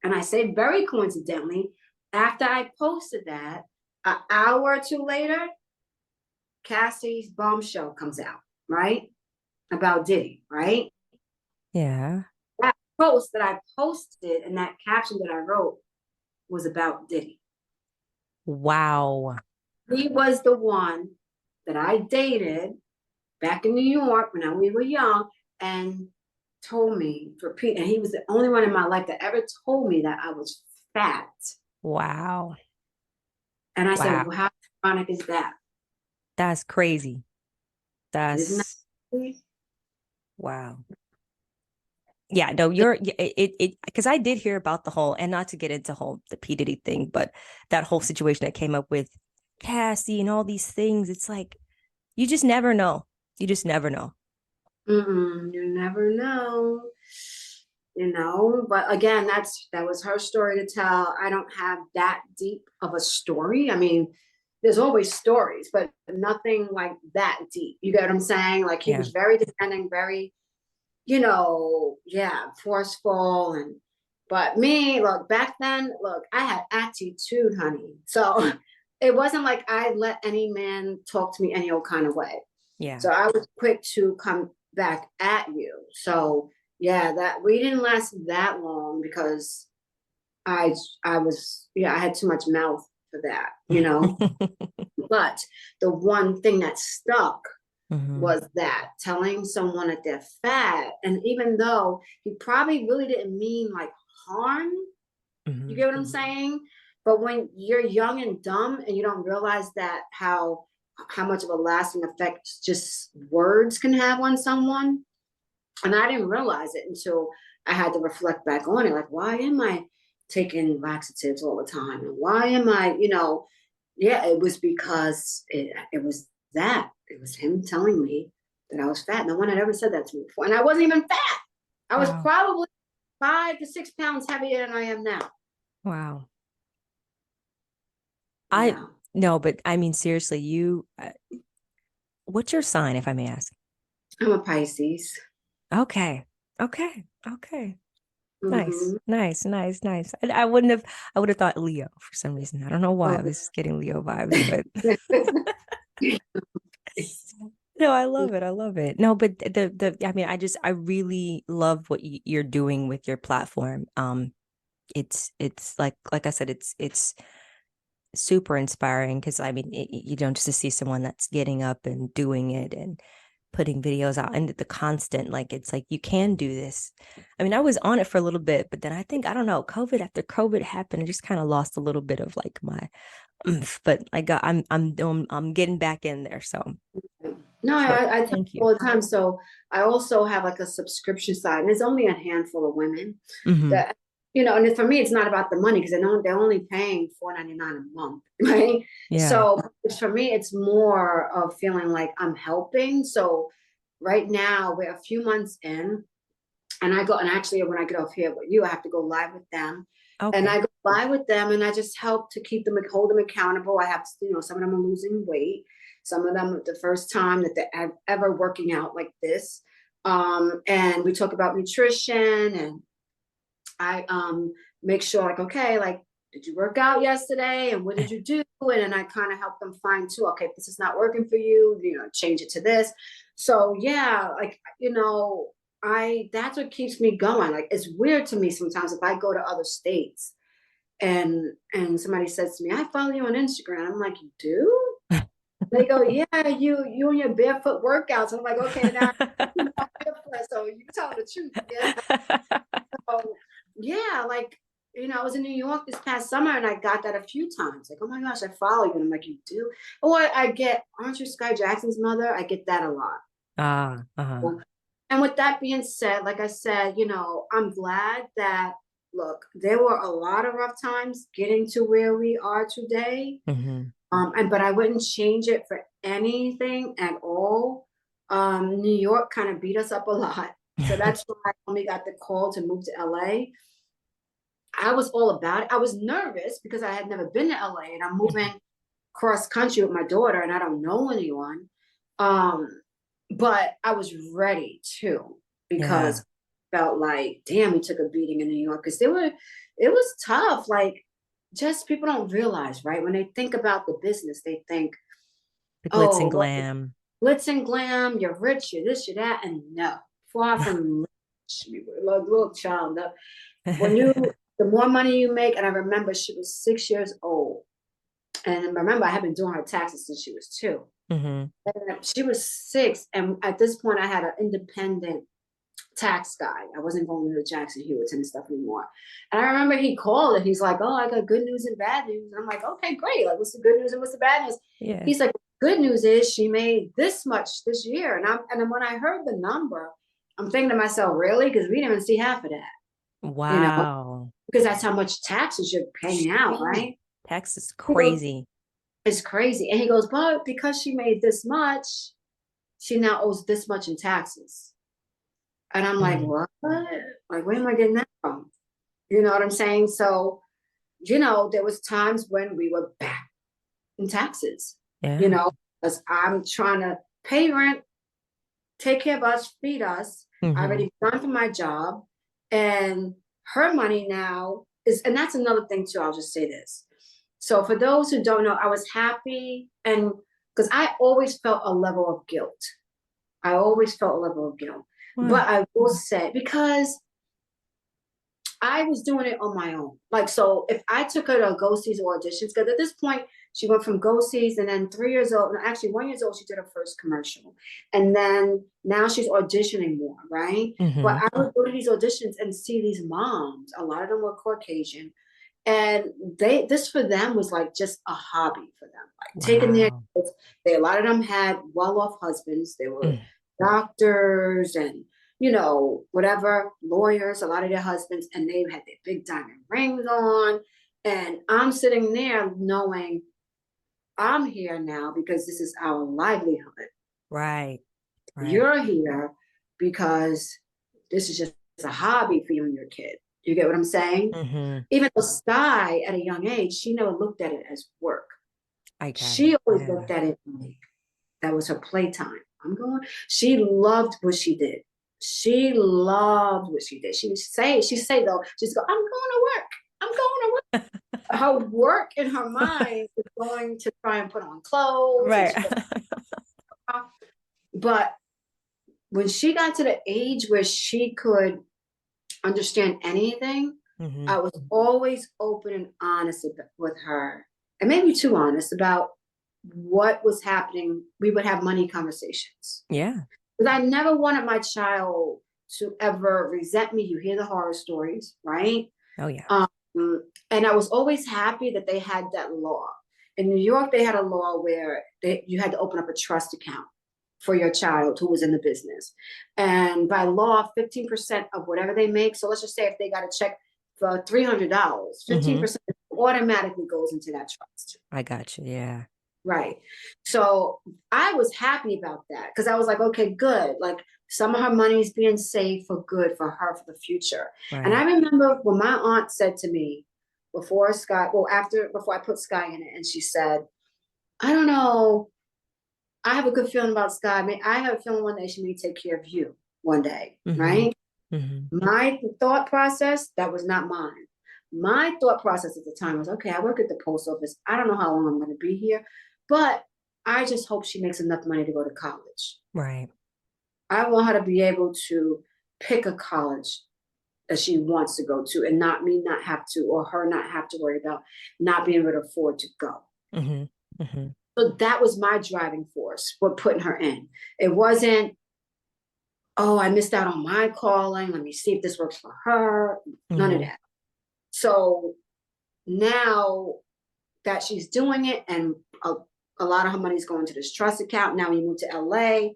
and I say very coincidentally, after I posted that, an hour or two later, Cassie's bombshell comes out, right? About Diddy, right? Yeah. That post that I posted and that caption that I wrote was about Diddy. Wow. He was the one that I dated back in New York when we were young and told me, and he was the only one in my life that ever told me that I was fat. Wow. And I said, Wow. well, how ironic is that? That's crazy. Isn't that That's crazy? wow. Yeah, no, you're it because I did hear about the whole, and not to get into the P. Diddy thing, but that whole situation that came up with Cassie and all these things. It's like you just never know. You just never know. You never know, but again, that was her story to tell. I don't have that deep of a story. I mean, there's always stories, but nothing like that deep. You get what I'm saying? Like he Yeah. was very demanding, very, yeah, forceful. But me, look, back then, look, I had attitude, honey. So it wasn't like I let any man talk to me any old kind of way. Yeah. So I was quick to come back at you. So yeah, that we didn't last that long because I was, I had too much mouth for that. But the one thing that stuck Hmm. was that telling someone that they're fat, and even though he probably really didn't mean like harm, you Hmm. get what I'm saying? But when you're young and dumb and you don't realize that how much of a lasting effect just words can have on someone, and I didn't realize it until I had to reflect back on it. Like, why am I taking laxatives all the time? And why am I? Yeah, it was because it was that. It was him telling me that I was fat. No one had ever said that to me before. And I wasn't even fat. I was Wow. probably 5 to 6 pounds heavier than I am now. Wow. I Yeah. no, but I mean seriously, what's your sign, if I may ask? I'm a Pisces. Okay. Okay. Okay. Nice. Mm-hmm. Nice. Nice. Nice. I would have thought Leo for some reason. I don't know why I was getting Leo vibes, but no, I love it. I love it. No, but I mean, I really love what you're doing with your platform. It's like I said, it's super inspiring because I mean, you don't just to see someone that's getting up and doing it and putting videos out and the constant, like, it's like you can do this. I mean, I was on it for a little bit, but then I don't know, after COVID happened, I just kind of lost a little bit of like my but I'm getting back in there. So No, but I tell thank people you. all the time. So I also have like a subscription side, and there's only a handful of women Hmm. that, and for me, it's not about the money because they're only paying $4.99 a month, right? Yeah. So for me, it's more of feeling like I'm helping. So right now we're a few months in, and I go, and actually when I get off here with you, I have to go live with them. And Okay. I go live with them and I just help to hold them accountable. I have, some of them are losing weight. Some of them the first time that they're ever working out like this. And we talk about nutrition, and I make sure like, okay, like, did you work out yesterday? And what did you do? And then I kind of help them find too, okay, if this is not working for you, change it to this. So yeah, like, that's what keeps me going. Like, it's weird to me sometimes if I go to other states and somebody says to me, I follow you on Instagram. I'm like, you do? They go, yeah, you and your barefoot workouts. I'm like, okay, now so you tell the truth. Yeah. So yeah, like, I was in New York this past summer and I got that a few times. Like, oh my gosh, I follow you. And I'm like, you do? Or I get, aren't you Sky Jackson's mother? I get that a lot. And with that being said, like I said, I'm glad that, look, there were a lot of rough times getting to where we are today. But I wouldn't change it for anything at all. New York kind of beat us up a lot. So that's why when we got the call to move to LA, I was all about it. I was nervous because I had never been to LA and I'm moving cross country with my daughter and I don't know anyone. But I was ready too, because I felt like, damn, we took a beating in New York, because it was tough. Like, just people don't realize, right? When they think about the business, they think, the glitz and glam. Glitz and glam, you're rich, you're this, you're that. And no, far from rich. We were like little child. When the more money you make, and I remember she was 6 years old. And remember, I had been doing her taxes since she was 2. And she was 6. And at this point, I had an independent tax guy. I wasn't going to the Jackson Hewitt and stuff anymore. And I remember he called and he's like, oh, I got good news and bad news. And I'm like, okay, great. Like, what's the good news and what's the bad news? Yeah. He's like, good news is she made this much this year. And when I heard the number, I'm thinking to myself, really? Because we didn't even see half of that. Wow. Because that's how much taxes you're paying out, right? Tax is crazy. It's crazy. And he goes, but because she made this much, she now owes this much in taxes. And I'm like, what? Like, where am I getting that from? You know what I'm saying? So, there was times when we were back in taxes, because I'm trying to pay rent, take care of us, feed us. I already done for my job. And her money now is, and that's another thing too, I'll just say this. So for those who don't know, I was happy, and because I always felt a level of guilt. But I will say, because I was doing it on my own. Like, so if I took her to go-sees auditions, because at this point, she went from go-sees, and then 3 years old, and actually 1 year old, she did her first commercial. And then now she's auditioning more, right? But I would go to these auditions and see these moms. A lot of them were Caucasian. And this for them was like just a hobby for them. Like taking their kids. A lot of them had well-off husbands. They were doctors and, whatever, lawyers, a lot of their husbands, and they had their big diamond rings on. And I'm sitting there knowing I'm here now because this is our livelihood. Right. You're here because this is just a hobby for you and your kid. You get what I'm saying? Even though Sky, at a young age, she never looked at it as work. She always looked at it like that was her playtime. She loved what she did. She would say though, she'd go, I'm going to work. Her work in her mind was going to try and put on clothes. Right. But when she got to the age where she could understand anything, I was always open and honest with her, and maybe too honest about what was happening. We would have money conversations. Yeah. Because I never wanted my child to ever resent me. You hear the horror stories, right? Oh, yeah. And I was always happy that they had that law. In New York, they had a law where you had to open up a trust account for your child who was in the business. And by law, 15% of whatever they make. So let's just say if they got a check for $300, 15% automatically goes into that trust. I got you. Yeah. Right. So I was happy about that because I was like, okay, good. Like some of her money is being saved for good for her for the future. Right. And I remember when my aunt said to me before I put Sky in it, and she said, I don't know, I have a good feeling about Sky. I mean, I have a feeling one day she may take care of you one day, Mm-hmm. right? Mm-hmm. My thought process, that was not mine. My thought process at the time was, okay, I work at the post office. I don't know how long I'm going to be here, but I just hope she makes enough money to go to college. Right. I want her to be able to pick a college that she wants to go to and not me not have to, or her not have to worry about not being able to afford to go. Mm-hmm. Mm-hmm. So that was my driving force for putting her in. It wasn't, oh, I missed out on my calling. Let me see if this works for her. None of Mm-hmm. that. So now that she's doing it, and a lot of her money is going to this trust account. Now when you move to LA,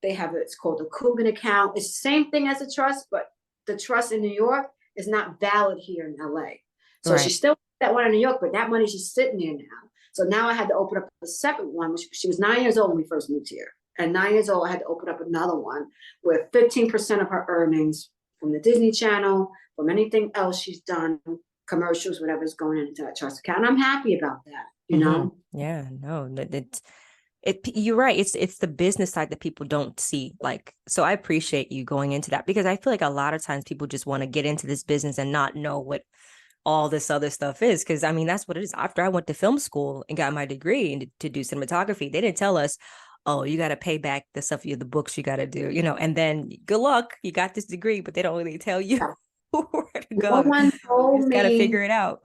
they have it's called a Coogan account. It's the same thing as a trust, but the trust in New York is not valid here in LA. So she Right. still that one in New York, but that money's just sitting there now. So now I had to open up a separate one, which she was 9 years old when we first moved here. And 9 years old, I had to open up another one with 15% of her earnings from the Disney Channel, from anything else she's done, commercials, whatever's going into that trust account. And I'm happy about that, you know? Yeah, no, you're right. It's the business side that people don't see. Like, so I appreciate you going into that, because I feel like a lot of times people just want to get into this business and not know what all this other stuff is. Because I mean, that's what it is. After I went to film school and got my degree and to do cinematography, they didn't tell us, oh, you got to pay back the stuff, the books you got to do, and then good luck, you got this degree, but they don't really tell you where to No go. You one told just got to me. figure it out.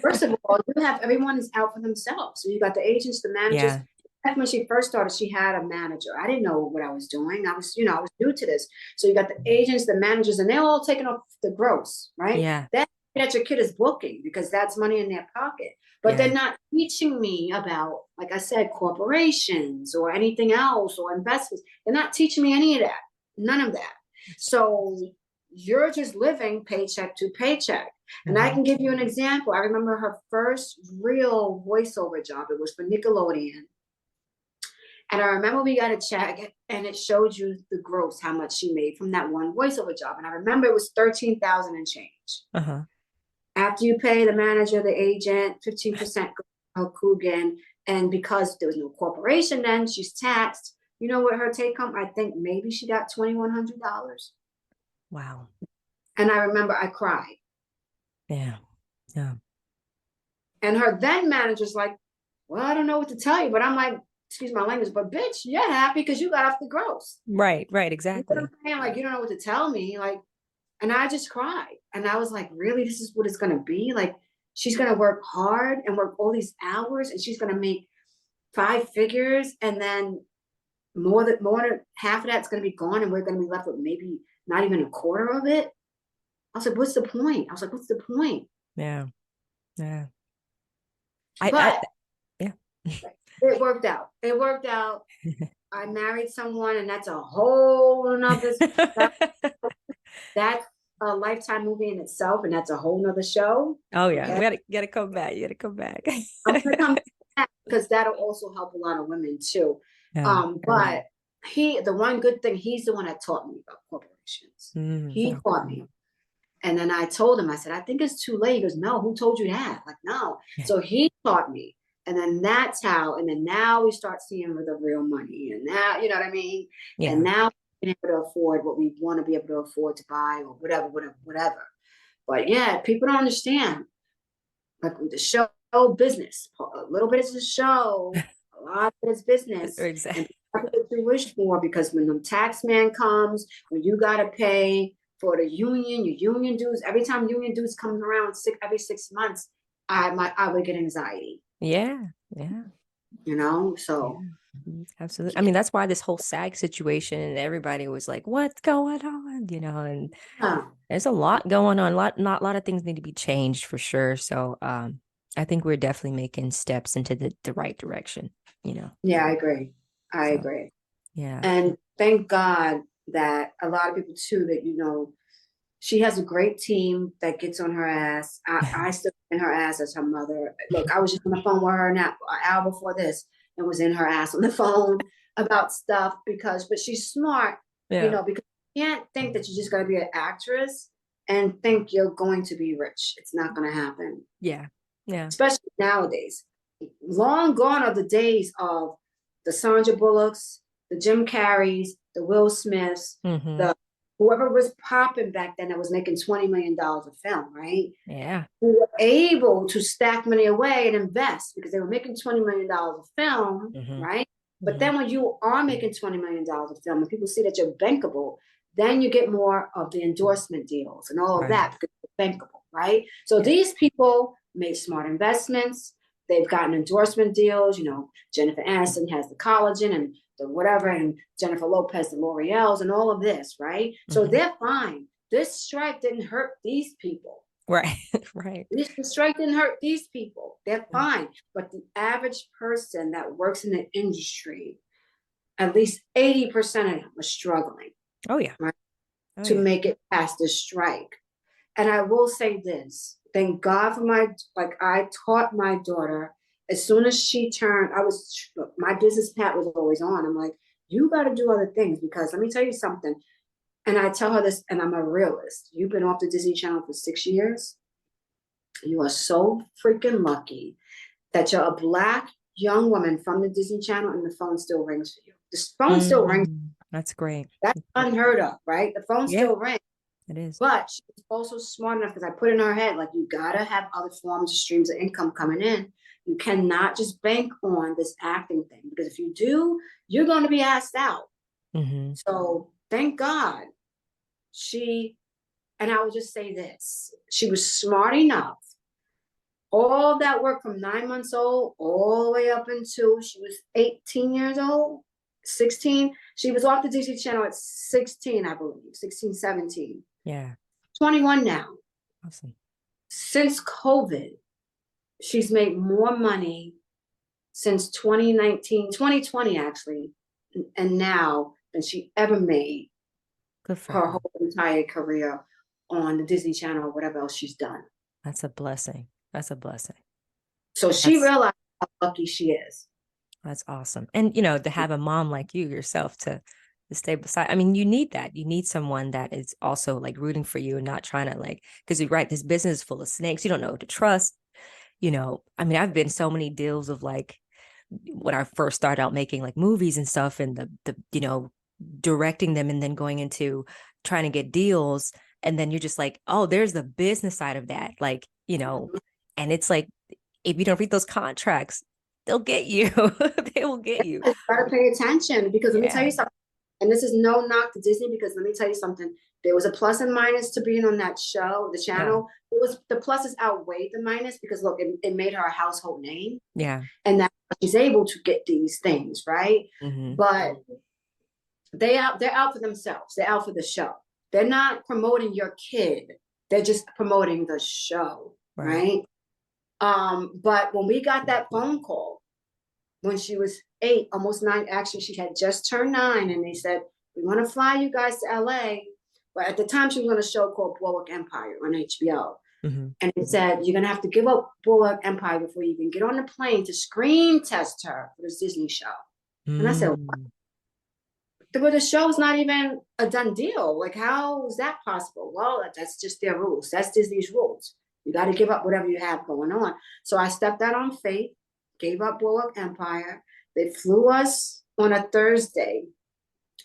First of all, you have everyone is out for themselves. So you got the agents, the managers. Yeah. When she first started, she had a manager. I didn't know what I was doing. I was new to this. So you got the agents, the managers, and they're all taking off the gross, right? Yeah. That your kid is booking because that's money in their pocket. But Yeah. they're not teaching me about, like I said, corporations or anything else or investments. They're not teaching me any of that. None of that. So you're just living paycheck to paycheck. And I can give you an example. I remember her first real voiceover job. It was for Nickelodeon. And I remember we got a check and it showed you the gross, how much she made from that one voiceover job. And I remember it was 13,000 and change. Uh-huh. After you pay the manager, the agent, 15% go Coogan. And because there was no corporation then, she's taxed. You know what her take home? I think maybe she got $2,100. Wow. And I remember I cried. Yeah. Yeah. And her then manager's like, well, I don't know what to tell you. But I'm like, excuse my language, but bitch, you're happy because you got off the gross. Right, You exactly. know what I'm saying? Like, you don't know what to tell me. Like, and I just cried. And I was like, really, this is what it's gonna be? Like, she's gonna work hard and work all these hours and she's gonna make 5 figures, and then more than half of that's gonna be gone, and we're gonna be left with maybe not even a quarter of it. I was like, what's the point? What's the point? Yeah. Yeah. But yeah. it worked out. It worked out. I married someone, and that's a whole nother. That's a Lifetime movie in itself, and that's a whole nother show. Oh yeah, Okay? we gotta come back. You gotta come back. I'm gonna come back because that'll also help a lot of women too. Yeah. But the one good thing, he's the one that taught me about corporations. He taught me. And then I told him, I said, I think it's too late. He goes, no, who told you that? Like, no. Yeah. So he taught me. And then that's how, and then now we start seeing with the real money. And now, you know what I mean? Yeah. And now we're able to afford what we want to be able to afford to buy or whatever. But yeah, people don't understand. Like with the show business, a little bit is a show, a lot of it is business. Exactly. And that's what you wish for, because when the tax man comes, when you got to pay for the union, your union dues, every time union dues comes around every 6 months, I would get anxiety. Yeah. Yeah. So yeah. Absolutely. I mean, that's why this whole SAG situation, and everybody was like, what's going on? And there's a lot going on. A lot of things need to be changed for sure. So I think we're definitely making steps into the right direction, Yeah, I agree. I agree. Yeah. And thank God that a lot of people too, that, she has a great team that gets on her ass. I still in her ass as her mother. Look, I was just on the phone with her an hour before this and was in her ass on the phone about stuff but she's smart, because you can't think that you're just going to be an actress and think you're going to be rich. It's not going to happen. Yeah. Yeah. Especially nowadays. Long gone are the days of the Sandra Bullocks, the Jim Carreys, the Will Smiths, the whoever was popping back then that was making $20 million a film, right? Yeah. Who were able to stack money away and invest because they were making $20 million a film, right? But then when you are making $20 million a film and people see that you're bankable, then you get more of the endorsement deals and all of that because you're bankable, right? So these people made smart investments. They've gotten endorsement deals. You know, Jennifer Aniston has the collagen and the whatever, and Jennifer Lopez, the L'Oreals, and all of this, right? So they're fine. This strike didn't hurt these people. Right, right. This strike didn't hurt these people. They're fine. But the average person that works in the industry, at least 80% of them are struggling. Oh, yeah. Right? To make it past the strike. And I will say this, thank God for I taught my daughter, as soon as she turned, my business hat was always on. I'm like, you got to do other things because let me tell you something. And I tell her this, and I'm a realist. You've been off the Disney Channel for 6 years. You are so freaking lucky that you're a Black young woman from the Disney Channel and the phone still rings for you. The phone still rings. That's great. That's unheard of, right? The phone still rings. It is. But she's also smart enough because I put in her head, like, you got to have other forms of streams of income coming in. You cannot just bank on this acting thing because if you do, you're going to be asked out. So thank God and I will just say this, she was smart enough. All that work from 9 months old all the way up until she was 18 years old, 16. She was off the Disney Channel at 16, I believe, 16, 17. Yeah. 21 now. Awesome. Since COVID, she's made more money since 2020 actually, and now than she ever made her whole entire career on the Disney Channel or whatever else she's done. That's a blessing. That's a blessing. So she realized how lucky she is. That's awesome. And, you know, to have a mom like you yourself to stay beside, I mean, you need that. You need someone that is also like rooting for you and not trying to like, because you're right, this business is full of snakes. You don't know who to trust. You know, I mean, I've been so many deals of like, when I first started out making like movies and stuff and the you know, directing them and then going into trying to get deals. And then you're just like, oh, there's the business side of that. Like, you know, and it's like, if you don't read those contracts, they'll get you. They will get you. You gotta pay attention because let me tell you something. And this is no knock to Disney because let me tell you something. There was a plus and minus to being on that show, the channel. It was the pluses outweighed the minus because look, it made her a household name. Yeah. And that she's able to get these things, right? But they're out for themselves. They're out for the show. They're not promoting your kid. They're just promoting the show, right? But when we got that phone call when she was 8, almost 9, actually she had just turned 9, and they said, we want to fly you guys to LA. But at the time she was on a show called Bulwark Empire on HBO. And it said, you're going to have to give up Bulwark Empire before you can get on the plane to screen test her for this Disney show. And I said, what? But the show's not even a done deal. Like, how is that possible? Well, that's just their rules. That's Disney's rules. You got to give up whatever you have going on. So I stepped out on faith, gave up Bulwark Empire. They flew us on a Thursday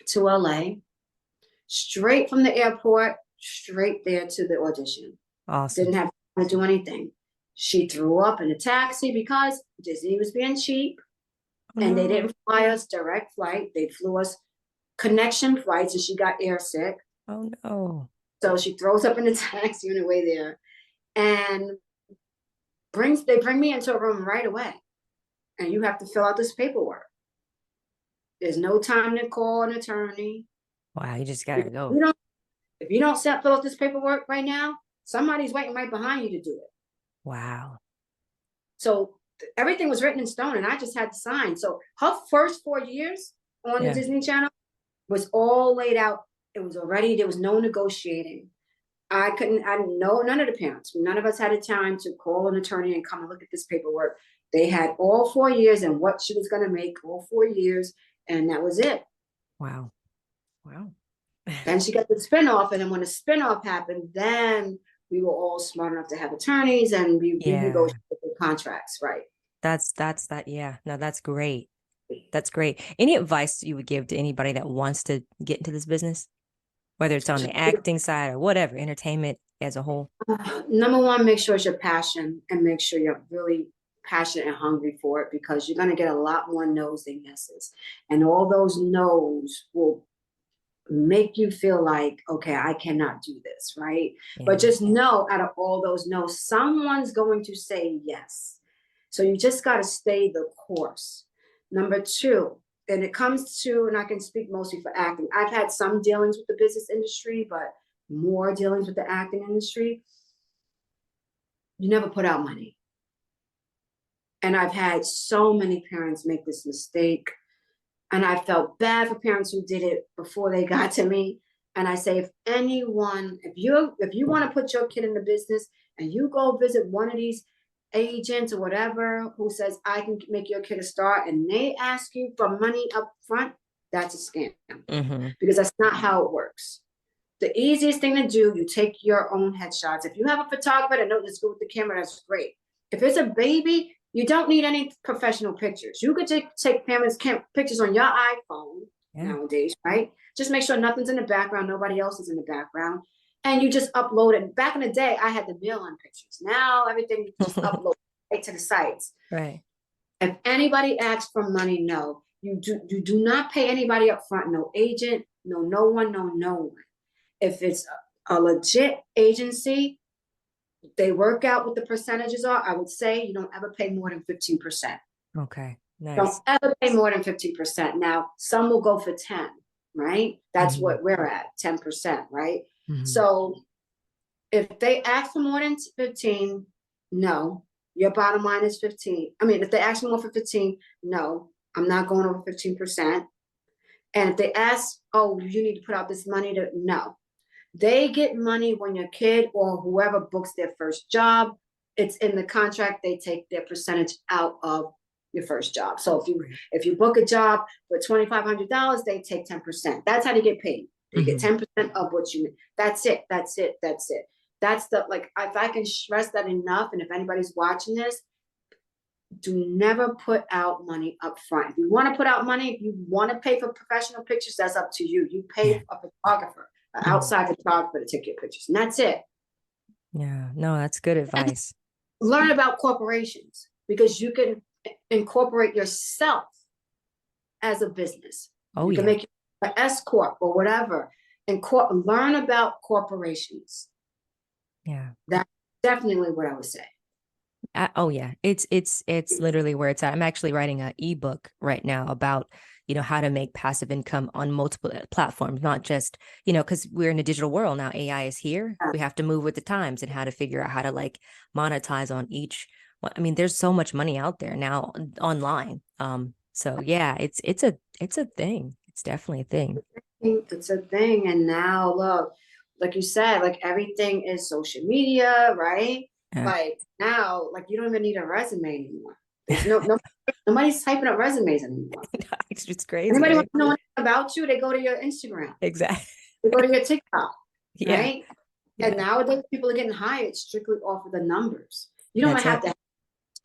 to LA, straight from the airport, straight there to the audition. Awesome. Didn't have to do anything. She threw up in a taxi because Disney was being cheap. And they didn't fly us direct flight. They flew us connection flights, and she got airsick. Oh no. So she throws up in the taxi on the way there and they bring me into a room right away. And you have to fill out this paperwork. There's no time to call an attorney. Wow, you just gotta go. If you don't fill out this paperwork right now, somebody's waiting right behind you to do it. Wow. So everything was written in stone and I just had to sign. So her first 4 years on the Disney Channel was all laid out. It was already, there was no negotiating. I didn't know, none of the parents, none of us had a time to call an attorney and come and look at this paperwork. They had all 4 years and what she was going to make all 4 years. And that was it. Wow. Wow. Then she got the spinoff. And then when the spinoff happened, then we were all smart enough to have attorneys and we negotiated the contracts. Right. That's that. Yeah. No, that's great. That's great. Any advice you would give to anybody that wants to get into this business, whether it's on the acting side or whatever, entertainment as a whole? Number one, make sure it's your passion, and make sure you're really passionate and hungry for it, because you're going to get a lot more no's than yeses. And all those no's will make you feel like, okay, I cannot do this, right? Yeah. But just know, out of all those no's, someone's going to say yes. So you just got to stay the course. Number two, and it comes to, and I can speak mostly for acting, I've had some dealings with the business industry, but more dealings with the acting industry. You never put out money. And I've had so many parents make this mistake. And I felt bad for parents who did it before they got to me. And I say, if anyone, if you want to put your kid in the business and you go visit one of these agents or whatever who says, I can make your kid a star, and they ask you for money up front, that's a scam. Because that's not how it works. The easiest thing to do, you take your own headshots. If you have a photographer that knows to go with the camera, that's great. If it's a baby, you don't need any professional pictures. You could take pictures on your iPhone nowadays, right? Just make sure nothing's in the background, nobody else is in the background, and you just upload it. Back in the day, I had the mail-in pictures. Now everything you just upload right to the sites. Right. If anybody asks for money, no. You do not pay anybody up front. No agent, no one. If it's a legit agency, they work out what the percentages are. I would say you don't ever pay more than 15%. Okay, nice. Don't ever pay more than 15%. Now, some will go for 10, right? That's what we're at, 10%, right? So if they ask for more than 15, no, your bottom line is 15. I mean, if they ask more for 15, no, I'm not going over 15%. And if they ask, oh, you need to put out this money, no. They get money when your kid or whoever books their first job. It's in the contract. They take their percentage out of your first job. So if you book a job for $2,500, they take 10%. That's how they get paid. They get 10% of what you. That's it. That's the, like, if I can stress that enough, and if anybody's watching this, do never put out money up front. If you want to put out money, if you want to pay for professional pictures, that's up to you. You pay a photographer, an outside photographer, to take your pictures, and that's it. Yeah, no, that's good advice. Learn about corporations, because you can incorporate yourself as a business. You can make an S corp or whatever, and learn about corporations. Yeah, that's definitely what I would say. It's literally where it's at. I'm actually writing an ebook right now about, how to make passive income on multiple platforms, not just, because we're in a digital world now. AI is here. We have to move with the times, and how to figure out how to like monetize on each. I mean, there's so much money out there now online. So yeah, it's a thing. It's definitely a thing. It's a thing. And now look, like you said, like everything is social media, right? Yeah. Like now, like you don't even need a resume anymore. There's nobody's typing up resumes anymore. It's crazy. Anybody want to know about you? They go to your Instagram. Exactly. They go to your TikTok. Yeah. Right? Yeah. And nowadays people are getting hired strictly off of the numbers. You don't have to have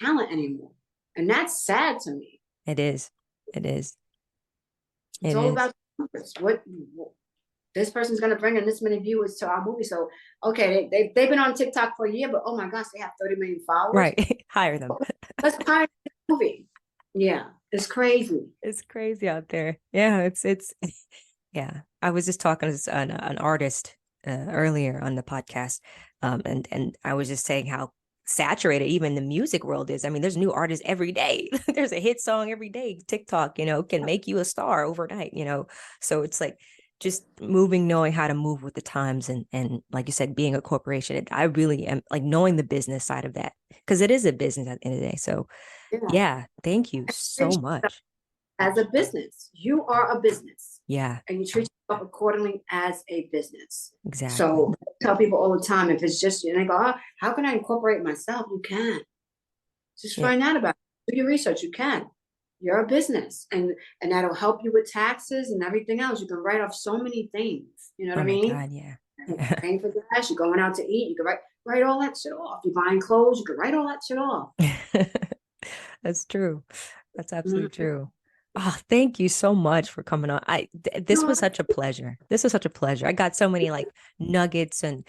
talent anymore. And that's sad to me. It is. It's all about numbers. What this person's going to bring in this many viewers to our movie. So, okay, they've been on TikTok for a year, but oh my gosh, they have 30 million followers. Right. Hire them. Let's hire the movie. Yeah. It's crazy. It's crazy out there. Yeah. It's yeah. I was just talking to an artist earlier on the podcast. And I was just saying how saturated even the music world is. I mean, there's new artists every day. There's a hit song every day. TikTok, can make you a star overnight, so it's like just knowing how to move with the times, and like you said, being a corporation. I really am like knowing the business side of that, because it is a business at the end of the day. So yeah, thank you so much. As a business, you are a business. Yeah. And you treat yourself accordingly as a business. Exactly. So I tell people all the time, if it's just, and they go, oh, how can I incorporate myself? You can. Just find out about it. Do your research. You can. You're a business. And that'll help you with taxes and everything else. You can write off so many things. You know what I mean? God, yeah. You're paying for gas. You're going out to eat. You can write all that shit off. You're buying clothes. You can write all that shit off. That's true. That's absolutely true. Oh, thank you so much for coming on. This No, was such a pleasure. This was such a pleasure. I got so many like nuggets and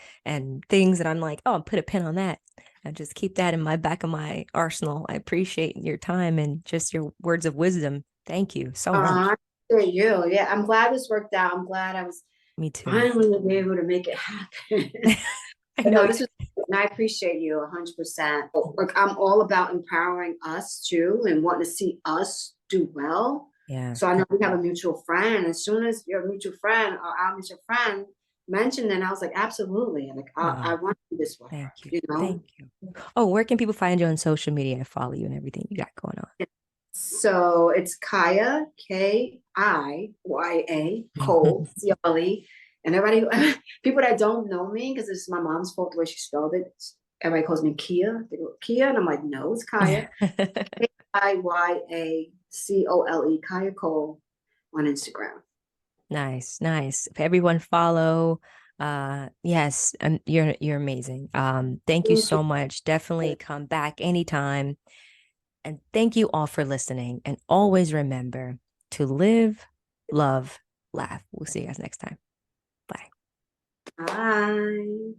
things that I'm like, oh, put a pin on that and just keep that in my back of my arsenal. I appreciate your time and just your words of wisdom. Thank you so much. I appreciate you. Yeah, I'm glad this worked out. I'm glad I was Me too. finally able to make it happen. I But no, know. this was, and I appreciate you 100%. Like I'm all about empowering us too, and wanting to see us do well. Yeah. So I know we have a mutual friend. As soon as your mutual friend or our mutual friend mentioned, then I was like, absolutely. Like I Oh, want to do this with her. thank you. You know. Thank you. Oh, where can people find you on social media and follow you and everything you got going So it's Kiya, Kiya, Cole, on? Cole. And everybody, people that don't know me, because it's my mom's fault the way she spelled it. Everybody calls me Kiya. They go, Kiya, and I'm like, no, it's Kiya. Iyacole, Kiya Cole on Instagram. Nice, nice. If everyone follow, yes, and you're amazing. Thank you Thank so much. Definitely you. come back anytime. And thank you all for listening. And always remember to live, love, laugh. We'll see you guys next time. Bye. Bye.